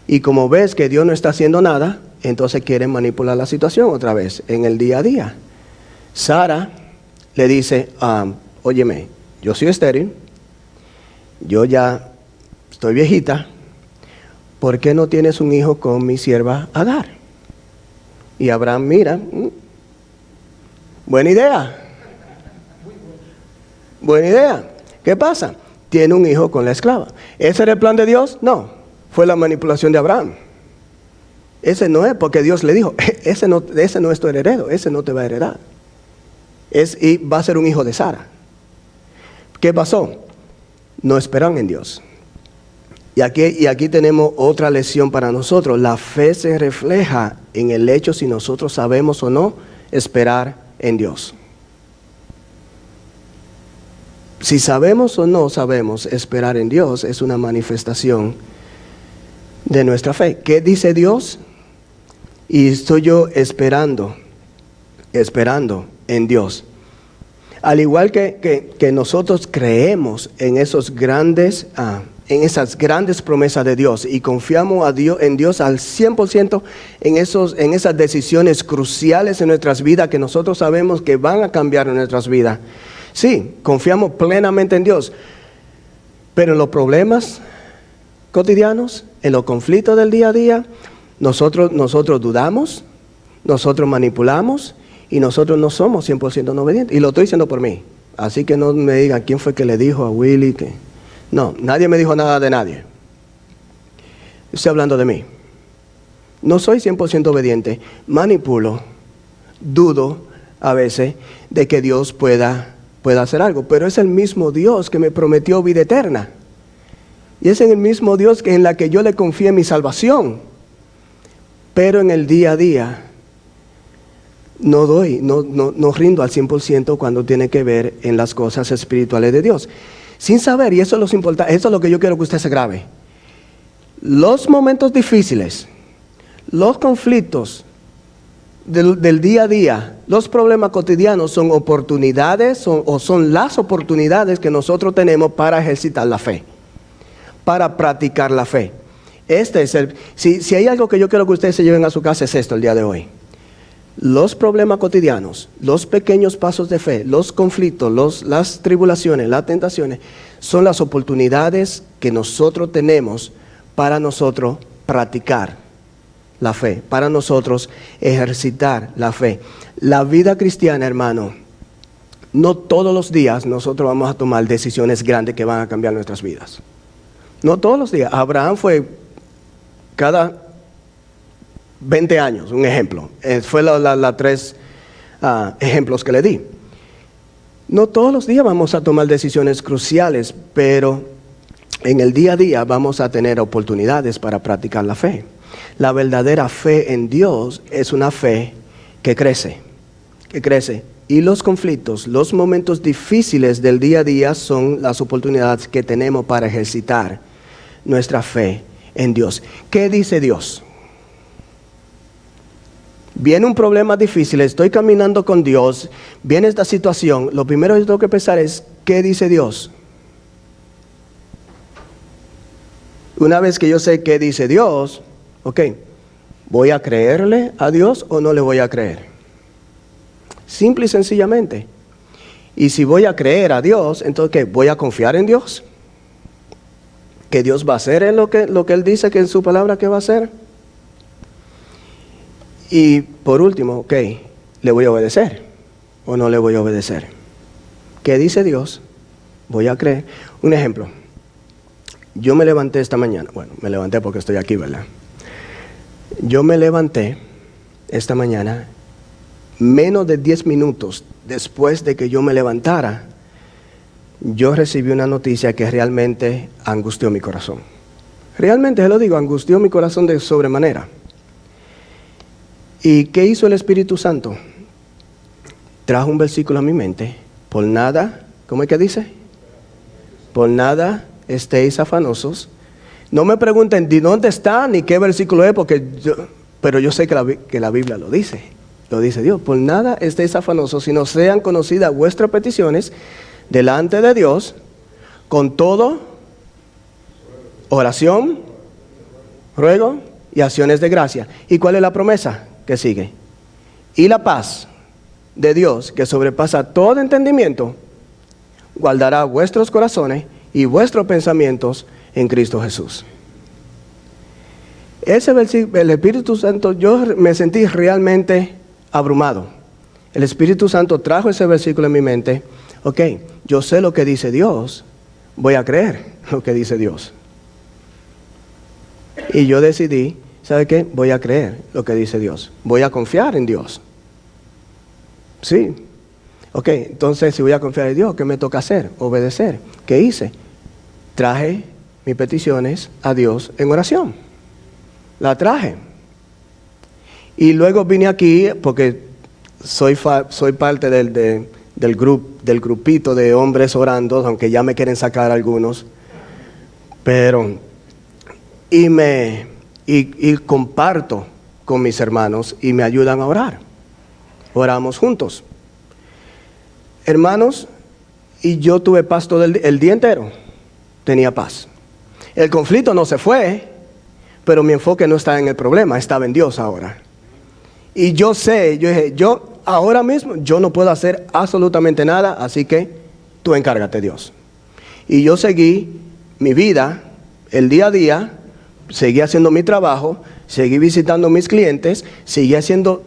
Y como ves que Dios no está haciendo nada, entonces quieren manipular la situación otra vez en el día a día. Sara le dice: óyeme, yo soy estéril, yo ya estoy viejita, ¿por qué no tienes un hijo con mi sierva Agar? Y Abraham mira: buena idea. Buena idea. ¿Qué pasa? Tiene un hijo con la esclava. ¿Ese era el plan de Dios? No. Fue la manipulación de Abraham. Ese no es, porque Dios le dijo: ese no es tu heredero, ese no te va a heredar. Y va a ser un hijo de Sara. ¿Qué pasó? No esperaron en Dios. Y aquí tenemos otra lección para nosotros. La fe se refleja en el hecho si nosotros sabemos o no esperar en Dios. Si sabemos o no sabemos esperar en Dios, es una manifestación de nuestra fe. ¿Qué dice Dios? Y estoy yo esperando en Dios. Al igual que nosotros creemos en esas grandes promesas de Dios, y confiamos en Dios al 100% en esas decisiones cruciales en nuestras vidas que nosotros sabemos que van a cambiar nuestras vidas. Sí, confiamos plenamente en Dios, pero en los problemas cotidianos, en los conflictos del día a día, nosotros dudamos, nosotros manipulamos, y nosotros no somos 100% no obedientes. Y lo estoy diciendo por mí. Así que no me digan quién fue que le dijo a Willy que... No, nadie me dijo nada de nadie. Estoy hablando de mí. No soy 100% obediente, manipulo, dudo a veces de que Dios pueda hacer algo. Pero es el mismo Dios que me prometió vida eterna. Y es el mismo Dios en la que yo le confié mi salvación. Pero en el día a día no rindo al 100% cuando tiene que ver en las cosas espirituales de Dios. Sin saber, y eso es eso es lo que yo quiero que usted se grabe. Los momentos difíciles, los conflictos del día a día, los problemas cotidianos son oportunidades son las oportunidades que nosotros tenemos para ejercitar la fe, para practicar la fe. Si hay algo que yo quiero que ustedes se lleven a su casa es esto el día de hoy. Los problemas cotidianos, los pequeños pasos de fe, los conflictos, las tribulaciones, las tentaciones, son las oportunidades que nosotros tenemos para nosotros practicar la fe, para nosotros ejercitar la fe. La vida cristiana, hermano, no todos los días nosotros vamos a tomar decisiones grandes que van a cambiar nuestras vidas. No todos los días. Abraham fue cada 20 años, un ejemplo. Fue los 3 ejemplos que le di. No todos los días vamos a tomar decisiones cruciales, pero en el día a día vamos a tener oportunidades para practicar la fe. La verdadera fe en Dios es una fe que crece. Y los conflictos, los momentos difíciles del día a día son las oportunidades que tenemos para ejercitar nuestra fe en Dios. ¿Qué dice Dios? Viene un problema difícil, estoy caminando con Dios, viene esta situación. Lo primero que tengo que pensar es, ¿qué dice Dios? Una vez que yo sé qué dice Dios, ok, ¿voy a creerle a Dios o no le voy a creer? Simple y sencillamente. Y si voy a creer a Dios, entonces ¿qué? ¿Voy a confiar en Dios? ¿Que Dios va a hacer lo que Él dice que en su palabra que va a hacer? Y por último, ok, ¿le voy a obedecer o no le voy a obedecer? ¿Qué dice Dios? Voy a creer. Un ejemplo. Yo me levanté esta mañana. Bueno, me levanté porque estoy aquí, ¿verdad? Yo me levanté esta mañana, menos de 10 minutos después de que yo me levantara, yo recibí una noticia que realmente angustió mi corazón. Realmente, se lo digo, angustió mi corazón de sobremanera. ¿Y qué hizo el Espíritu Santo? Trajo un versículo a mi mente. Por nada, ¿cómo es que dice? Por nada estéis afanosos. No me pregunten de dónde está ni qué versículo es, pero yo sé que la Biblia lo dice. Lo dice Dios. Por nada estéis afanosos, sino sean conocidas vuestras peticiones delante de Dios, con todo, oración, ruego y acciones de gracia. ¿Y cuál es la promesa que sigue? Y la paz de Dios, que sobrepasa todo entendimiento, guardará vuestros corazones y vuestros pensamientos en Cristo Jesús. Ese versículo, el Espíritu Santo, yo me sentí realmente abrumado. El Espíritu Santo trajo ese versículo en mi mente. Ok, yo sé lo que dice Dios, voy a creer lo que dice Dios. Y yo decidí, ¿sabe qué? Voy a creer lo que dice Dios. Voy a confiar en Dios. Sí. Ok, entonces si voy a confiar en Dios, ¿qué me toca hacer? Obedecer. ¿Qué hice? Traje mis peticiones a Dios en oración. La traje. Y luego vine aquí porque soy parte del grupito de hombres orando, aunque ya me quieren sacar algunos. Pero, y comparto con mis hermanos y me ayudan a orar. Oramos juntos. Hermanos, y yo tuve paz todo el día entero. Tenía paz. El conflicto no se fue, pero mi enfoque no estaba en el problema, estaba en Dios ahora. Y yo dije, ahora mismo, yo no puedo hacer absolutamente nada, así que tú encárgate, Dios. Y yo seguí mi vida, el día a día, seguí haciendo mi trabajo, seguí visitando a mis clientes, seguí haciendo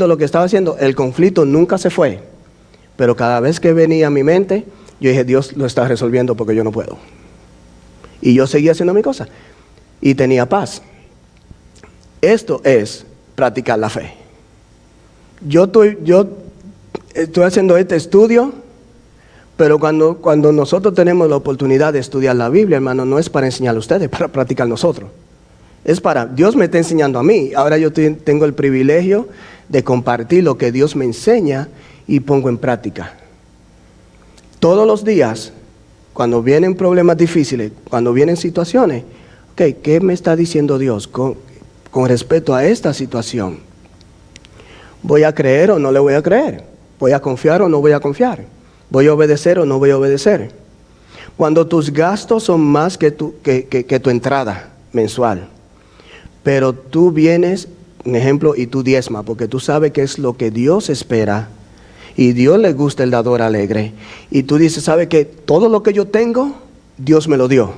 lo que estaba haciendo. El conflicto nunca se fue, pero cada vez que venía a mi mente, yo dije, Dios lo está resolviendo porque yo no puedo. Y yo seguí haciendo mi cosa y tenía paz. Esto es practicar la fe. Yo estoy haciendo este estudio, pero cuando nosotros tenemos la oportunidad de estudiar la Biblia, hermano, no es para enseñar a ustedes, para practicar nosotros. Es para, Dios me está enseñando a mí. Ahora yo tengo el privilegio de compartir lo que Dios me enseña y pongo en práctica. Todos los días, cuando vienen problemas difíciles, cuando vienen situaciones, ¿qué me está diciendo Dios con respecto a esta situación? ¿Voy a creer o no le voy a creer? ¿Voy a confiar o no voy a confiar? ¿Voy a obedecer o no voy a obedecer? Cuando tus gastos son más que tu entrada mensual, pero tú vienes, un ejemplo, y tú diezmas, porque tú sabes que es lo que Dios espera, y Dios le gusta el dador alegre, y tú dices, ¿sabe que todo lo que yo tengo, Dios me lo dio,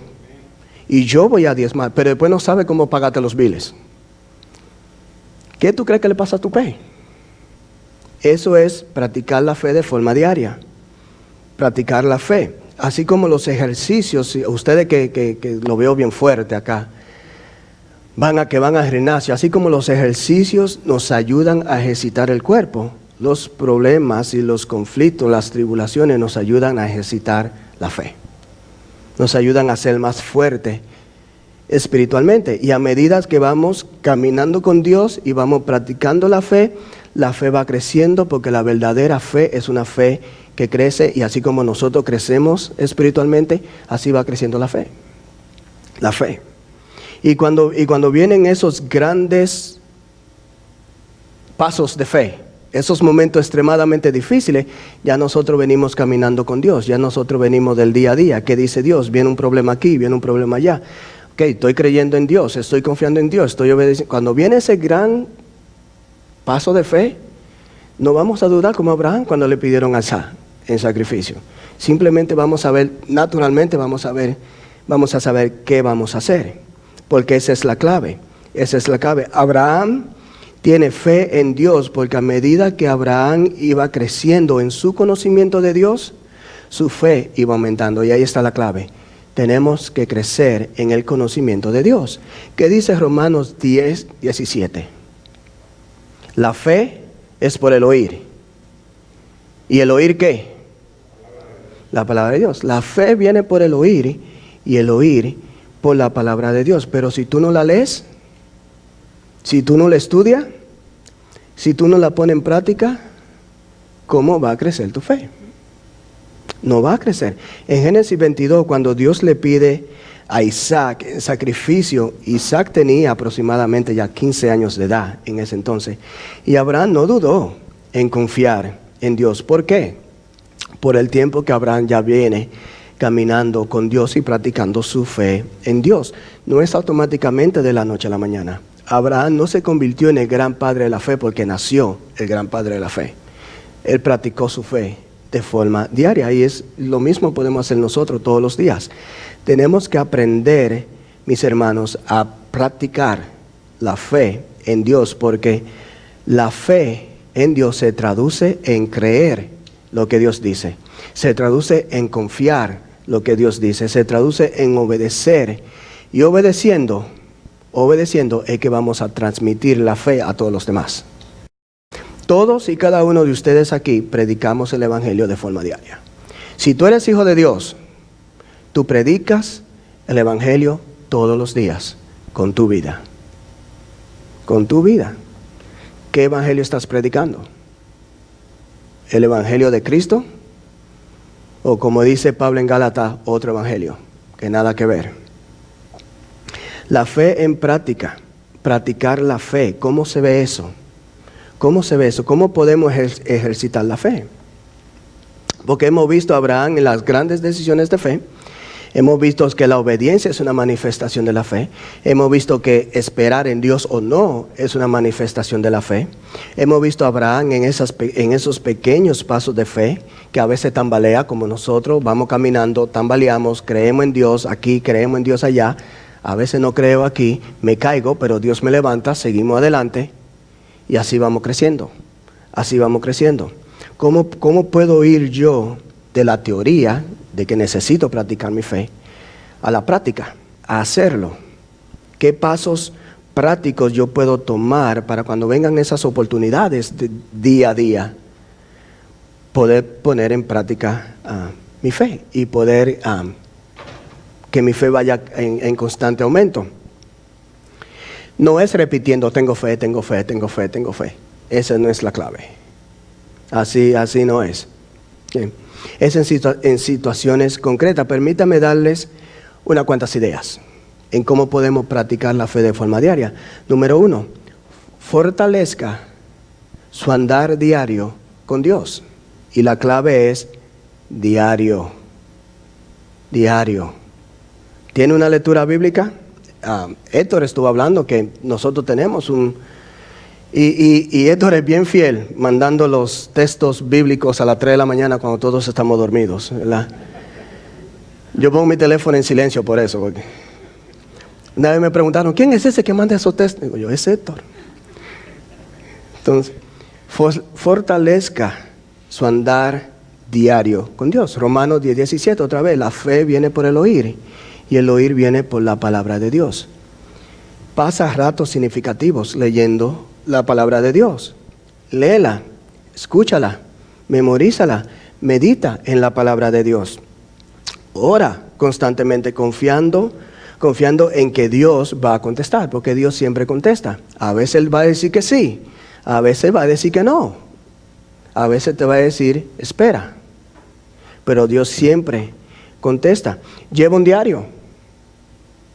y yo voy a diezmar, pero después no sabe cómo pagarte los biles? ¿Qué tú crees que le pasa a tu fe? Eso es practicar la fe de forma diaria, practicar la fe, así como los ejercicios. Ustedes que lo veo bien fuerte acá, van al gimnasio, así como los ejercicios nos ayudan a ejercitar el cuerpo, los problemas y los conflictos, las tribulaciones nos ayudan a ejercitar la fe, nos ayudan a ser más fuertes espiritualmente, y a medida que vamos caminando con Dios y vamos practicando la fe va creciendo, porque la verdadera fe es una fe que crece, y así como nosotros crecemos espiritualmente, así va creciendo la fe. La fe. Y cuando vienen esos grandes pasos de fe, esos momentos extremadamente difíciles, ya nosotros venimos caminando con Dios, ya nosotros venimos del día a día. ¿Qué dice Dios? Viene un problema aquí, viene un problema allá. Estoy creyendo en Dios, estoy confiando en Dios, estoy obedeciendo. Cuando viene ese gran paso de fe, no vamos a dudar como Abraham cuando le pidieron a Isaac en sacrificio. Simplemente vamos a ver, naturalmente vamos a saber qué vamos a hacer, porque esa es la clave. Esa es la clave. Abraham tiene fe en Dios, porque a medida que Abraham iba creciendo en su conocimiento de Dios, su fe iba aumentando, y ahí está la clave. Tenemos que crecer en el conocimiento de Dios. ¿Qué dice Romanos 10:17? La fe es por el oír. ¿Y el oír qué? La palabra de Dios. La fe viene por el oír, y el oír por la palabra de Dios. Pero si tú no la lees, si tú no la estudias, si tú no la pones en práctica, ¿cómo va a crecer tu fe? No va a crecer. En Génesis 22, cuando Dios le pide a Isaac el sacrificio, Isaac tenía aproximadamente ya 15 años de edad en ese entonces, y Abraham no dudó en confiar en Dios. ¿Por qué? Por el tiempo que Abraham ya viene caminando con Dios y practicando su fe en Dios. No es automáticamente de la noche a la mañana. Abraham no se convirtió en el gran padre de la fe porque nació el gran padre de la fe. Él practicó su fe de forma diaria, y es lo mismo podemos hacer nosotros todos los días. Tenemos que aprender, mis hermanos, a practicar la fe en Dios, porque la fe en Dios se traduce en creer lo que Dios dice, se traduce en confiar lo que Dios dice, se traduce en obedecer, y obedeciendo es que vamos a transmitir la fe a todos los demás. Todos y cada uno de ustedes aquí predicamos el Evangelio de forma diaria. Si tú eres hijo de Dios, tú predicas el Evangelio todos los días con tu vida. Con tu vida. ¿Qué Evangelio estás predicando? ¿El Evangelio de Cristo? O como dice Pablo en Gálatas, otro Evangelio, que nada que ver. La fe en práctica, practicar la fe, ¿cómo se ve eso? ¿Cómo se ve eso? ¿Cómo podemos ejercitar la fe? Porque hemos visto a Abraham en las grandes decisiones de fe. Hemos visto que la obediencia es una manifestación de la fe. Hemos visto que esperar en Dios o no es una manifestación de la fe. Hemos visto a Abraham en esos pequeños pasos de fe, que a veces tambalea como nosotros. Vamos caminando, tambaleamos, creemos en Dios aquí, creemos en Dios allá. A veces no creo aquí, me caigo, pero Dios me levanta, seguimos adelante. Y así vamos creciendo, así vamos creciendo. ¿Cómo puedo ir yo de la teoría de que necesito practicar mi fe a la práctica, a hacerlo? ¿Qué pasos prácticos yo puedo tomar para cuando vengan esas oportunidades de día a día, poder poner en práctica mi fe y poder que mi fe vaya en constante aumento? No es repitiendo, tengo fe, tengo fe, tengo fe, tengo fe. Esa no es la clave. Así no es. Bien. Es en situaciones concretas. Permítame darles unas cuantas ideas en cómo podemos practicar la fe de forma diaria. Número 1, fortalezca su andar diario con Dios. Y la clave es diario. Diario. ¿Tiene una lectura bíblica? Héctor estuvo hablando que nosotros tenemos y Héctor es bien fiel, mandando los textos bíblicos a las 3 de la mañana cuando todos estamos dormidos, ¿verdad? Yo pongo mi teléfono en silencio por eso, porque una vez me preguntaron, ¿quién es ese que manda esos textos? Digo yo, es Héctor. Entonces, fortalezca su andar diario con Dios. Romanos 10:17, otra vez, la fe viene por el oír y el oír viene por la palabra de Dios. Pasa ratos significativos leyendo la palabra de Dios. Léela, escúchala, memorízala, medita en la palabra de Dios. Ora constantemente confiando en que Dios va a contestar, porque Dios siempre contesta. A veces Él va a decir que sí, a veces va a decir que no, a veces te va a decir espera, pero Dios siempre contesta. Lleva un diario.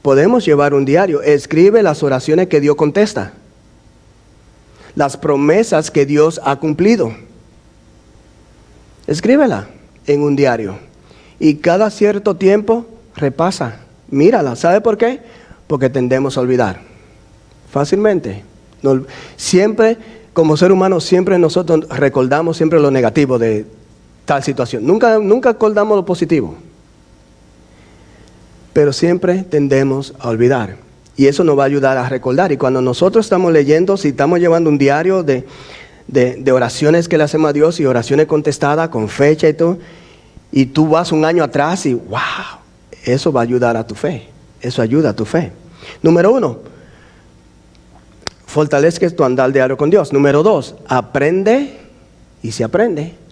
Podemos llevar un diario. Escribe las oraciones que Dios contesta, las promesas que Dios ha cumplido. Escríbela en un diario. Y cada cierto tiempo repasa, mírala. ¿Sabe por qué? Porque tendemos a olvidar fácilmente. Siempre, como ser humano, siempre nosotros recordamos siempre lo negativo de tal situación. Nunca acordamos lo positivo. Pero siempre tendemos a olvidar. Y eso nos va a ayudar a recordar. Y cuando nosotros estamos leyendo, si estamos llevando un diario de oraciones que le hacemos a Dios y oraciones contestadas con fecha y todo, y tú vas un año atrás y wow, eso va a ayudar a tu fe. Eso ayuda a tu fe. Número 1, fortalezca tu andar diario con Dios. Número 2, aprende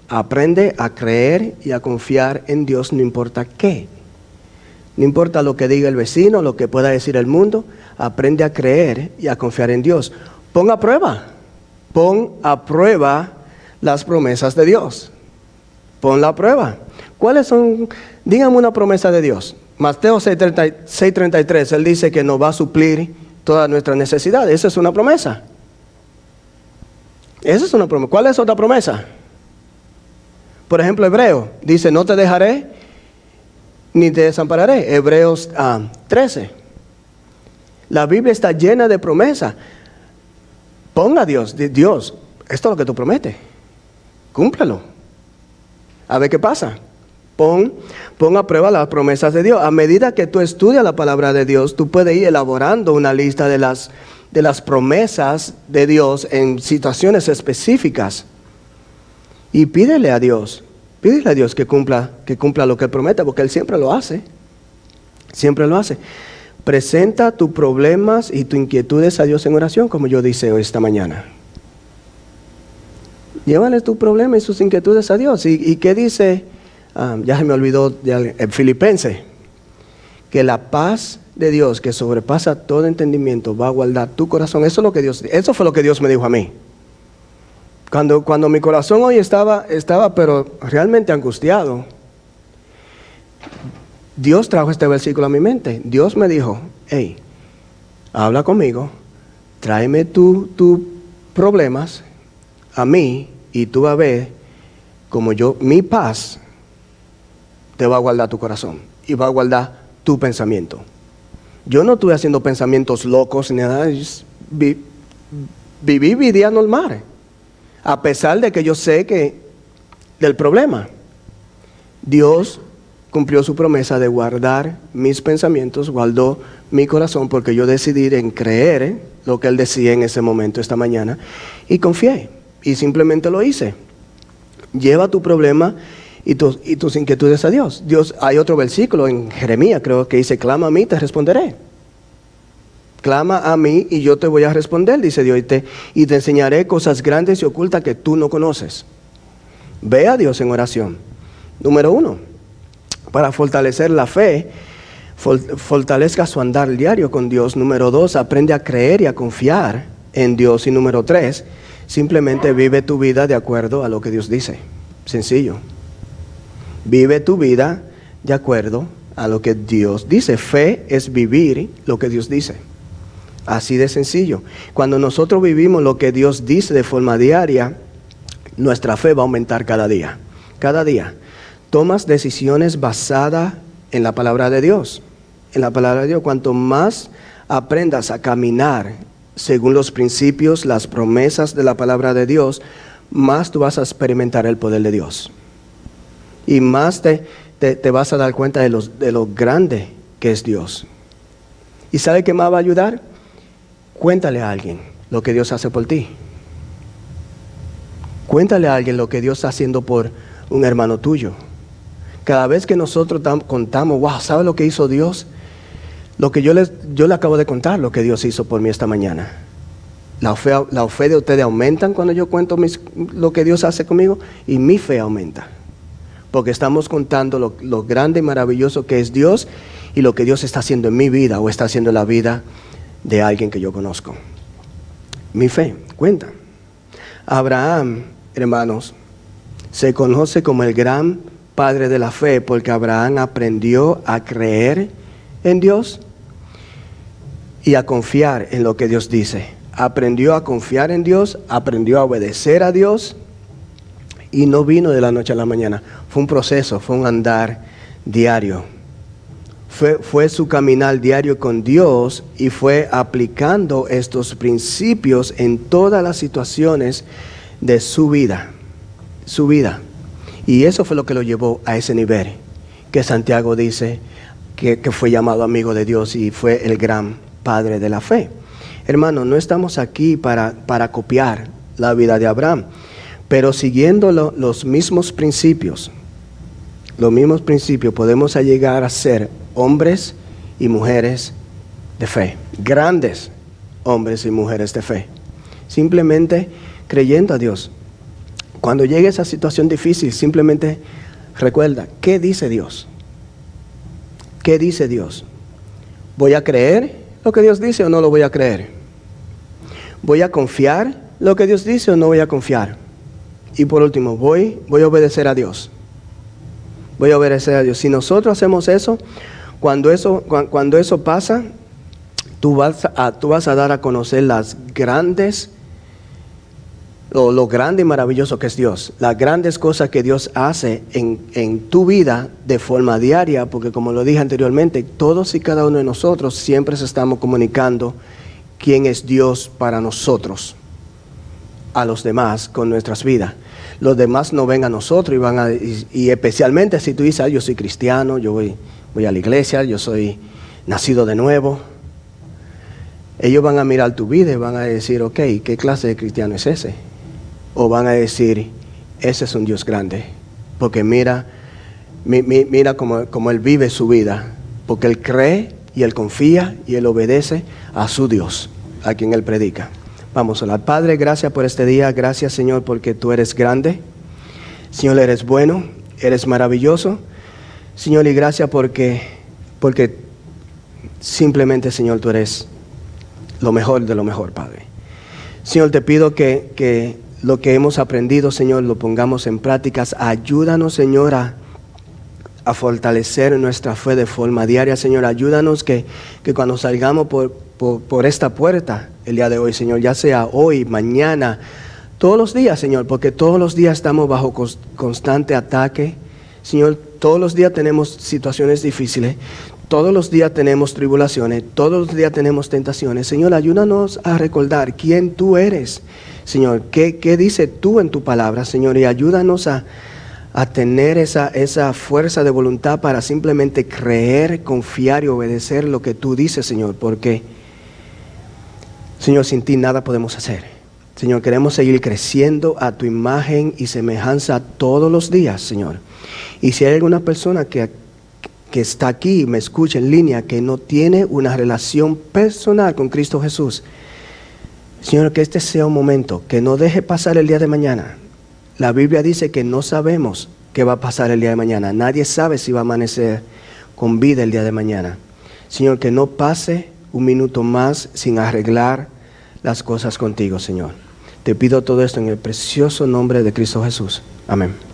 a creer y a confiar en Dios, no importa qué. No importa lo que diga el vecino, lo que pueda decir el mundo, aprende a creer y a confiar en Dios. Pon a prueba las promesas de Dios. Ponla a prueba. ¿Cuáles son? Dígame una promesa de Dios. Mateo 6:33, Él dice que nos va a suplir todas nuestras necesidades. Esa es una promesa. Esa es una promesa. ¿Cuál es otra promesa? Por ejemplo, Hebreo dice, no te dejaré ni te desampararé. Hebreos 13. La Biblia está llena de promesas. Ponga a Dios, esto es lo que tú prometes. Cúmplalo. A ver qué pasa. Pon a prueba las promesas de Dios. A medida que tú estudias la palabra de Dios, tú puedes ir elaborando una lista de las promesas de Dios en situaciones específicas. Y pídele a Dios que cumpla lo que Él promete, porque Él siempre lo hace. Siempre lo hace. Presenta tus problemas y tus inquietudes a Dios en oración, como yo dije esta mañana. Llévale tus problemas y sus inquietudes a Dios. ¿Y qué dice? Ya se me olvidó el Filipense. Que la paz de Dios, que sobrepasa todo entendimiento, va a guardar tu corazón. Eso fue lo que Dios me dijo a mí. Cuando mi corazón hoy estaba pero realmente angustiado, Dios trajo este versículo a mi mente. Dios me dijo, hey, habla conmigo, tráeme tus problemas a mí y tú vas a ver como mi paz te va a guardar tu corazón y va a guardar tu pensamiento. Yo no estuve haciendo pensamientos locos ni nada, viví vida normal. A pesar de que yo sé que del problema, Dios cumplió su promesa de guardar mis pensamientos, guardó mi corazón, porque yo decidí en creer lo que Él decía en ese momento, esta mañana, y confié, y simplemente lo hice. Lleva tu problema y tus inquietudes a Dios. Hay otro versículo en Jeremías, creo que dice, clama a mí, te responderé. Clama a mí y yo te voy a responder, dice Dios, y te enseñaré cosas grandes y ocultas que tú no conoces. Ve a Dios en oración. Número 1, para fortalecer la fe, fortalezca su andar diario con Dios. Número 2, aprende a creer y a confiar en Dios. Y número 3, simplemente vive tu vida de acuerdo a lo que Dios dice. Sencillo. Vive tu vida de acuerdo a lo que Dios dice. Fe es vivir lo que Dios dice. Así de sencillo. Cuando nosotros vivimos lo que Dios dice de forma diaria, nuestra fe va a aumentar cada día. Cada día. Tomas decisiones basadas en la palabra de Dios. En la palabra de Dios, cuanto más aprendas a caminar según los principios, las promesas de la palabra de Dios, más tú vas a experimentar el poder de Dios. Y más te vas a dar cuenta de lo grande que es Dios. ¿Y sabe qué más va a ayudar? Cuéntale a alguien lo que Dios hace por ti. Cuéntale a alguien lo que Dios está haciendo por un hermano tuyo. Cada vez que nosotros contamos, wow, ¿sabe lo que hizo Dios? Lo que yo le acabo de contar, lo que Dios hizo por mí esta mañana. La fe de ustedes aumentan cuando yo cuento lo que Dios hace conmigo, y mi fe aumenta. Porque estamos contando lo grande y maravilloso que es Dios y lo que Dios está haciendo en mi vida o está haciendo en la vida de alguien que yo conozco. Mi fe cuenta. Abraham, hermanos, se conoce como el gran padre de la fe porque Abraham aprendió a creer en Dios y a confiar en lo que Dios dice. Aprendió a confiar en Dios, aprendió a obedecer a Dios y no vino de la noche a la mañana. Fue un proceso, fue un andar diario. Fue su caminar diario con Dios y fue aplicando estos principios en todas las situaciones de su vida. Su vida. Y eso fue lo que lo llevó a ese nivel que Santiago dice que fue llamado amigo de Dios y fue el gran padre de la fe. Hermanos, no estamos aquí para copiar la vida de Abraham, pero siguiendo los mismos principios, podemos llegar a ser hombres y mujeres de fe, grandes hombres y mujeres de fe, simplemente creyendo a Dios. Cuando llegue esa situación difícil, simplemente recuerda, ¿qué dice Dios? ¿Qué dice Dios? ¿Voy a creer lo que Dios dice o no lo voy a creer? ¿Voy a confiar lo que Dios dice o no voy a confiar? Y por último, ¿voy a obedecer a Dios? Voy a obedecer a Dios. Si nosotros hacemos eso, cuando eso pasa, tú vas a dar a conocer lo grande y maravilloso que es Dios, las grandes cosas que Dios hace en tu vida de forma diaria, porque como lo dije anteriormente, todos y cada uno de nosotros siempre se estamos comunicando quién es Dios para nosotros, a los demás con nuestras vidas. Los demás no ven a nosotros y especialmente si tú dices, yo soy cristiano, yo voy a la iglesia, yo soy nacido de nuevo. Ellos van a mirar tu vida y van a decir, ok, ¿qué clase de cristiano es ese? O van a decir, ese es un Dios grande, porque mira cómo Él vive su vida, porque Él cree y Él confía y Él obedece a su Dios, a quien Él predica. Vamos a orar. Padre, gracias por este día, gracias Señor porque tú eres grande, Señor eres bueno, eres maravilloso, Señor, y gracias porque simplemente Señor tú eres lo mejor de lo mejor, Padre. Señor, te pido que lo que hemos aprendido, Señor, lo pongamos en prácticas. Ayúdanos, Señor, a fortalecer nuestra fe de forma diaria, Señor. Ayúdanos que cuando salgamos por esta puerta el día de hoy, Señor, ya sea hoy, mañana, todos los días, Señor, porque todos los días estamos bajo constante ataque. Señor, todos los días tenemos situaciones difíciles. Todos los días tenemos tribulaciones, todos los días tenemos tentaciones. Señor, ayúdanos a recordar quién tú eres. Señor, ¿qué dice tú en tu palabra, Señor? Y ayúdanos a tener esa fuerza de voluntad para simplemente creer, confiar y obedecer lo que tú dices, Señor. Porque, Señor, sin ti nada podemos hacer. Señor, queremos seguir creciendo a tu imagen y semejanza todos los días, Señor. Y si hay alguna persona que que está aquí y me escucha en línea, que no tiene una relación personal con Cristo Jesús. Señor, que este sea un momento, que no deje pasar el día de mañana. La Biblia dice que no sabemos qué va a pasar el día de mañana. Nadie sabe si va a amanecer con vida el día de mañana. Señor, que no pase un minuto más sin arreglar las cosas contigo, Señor. Te pido todo esto en el precioso nombre de Cristo Jesús. Amén.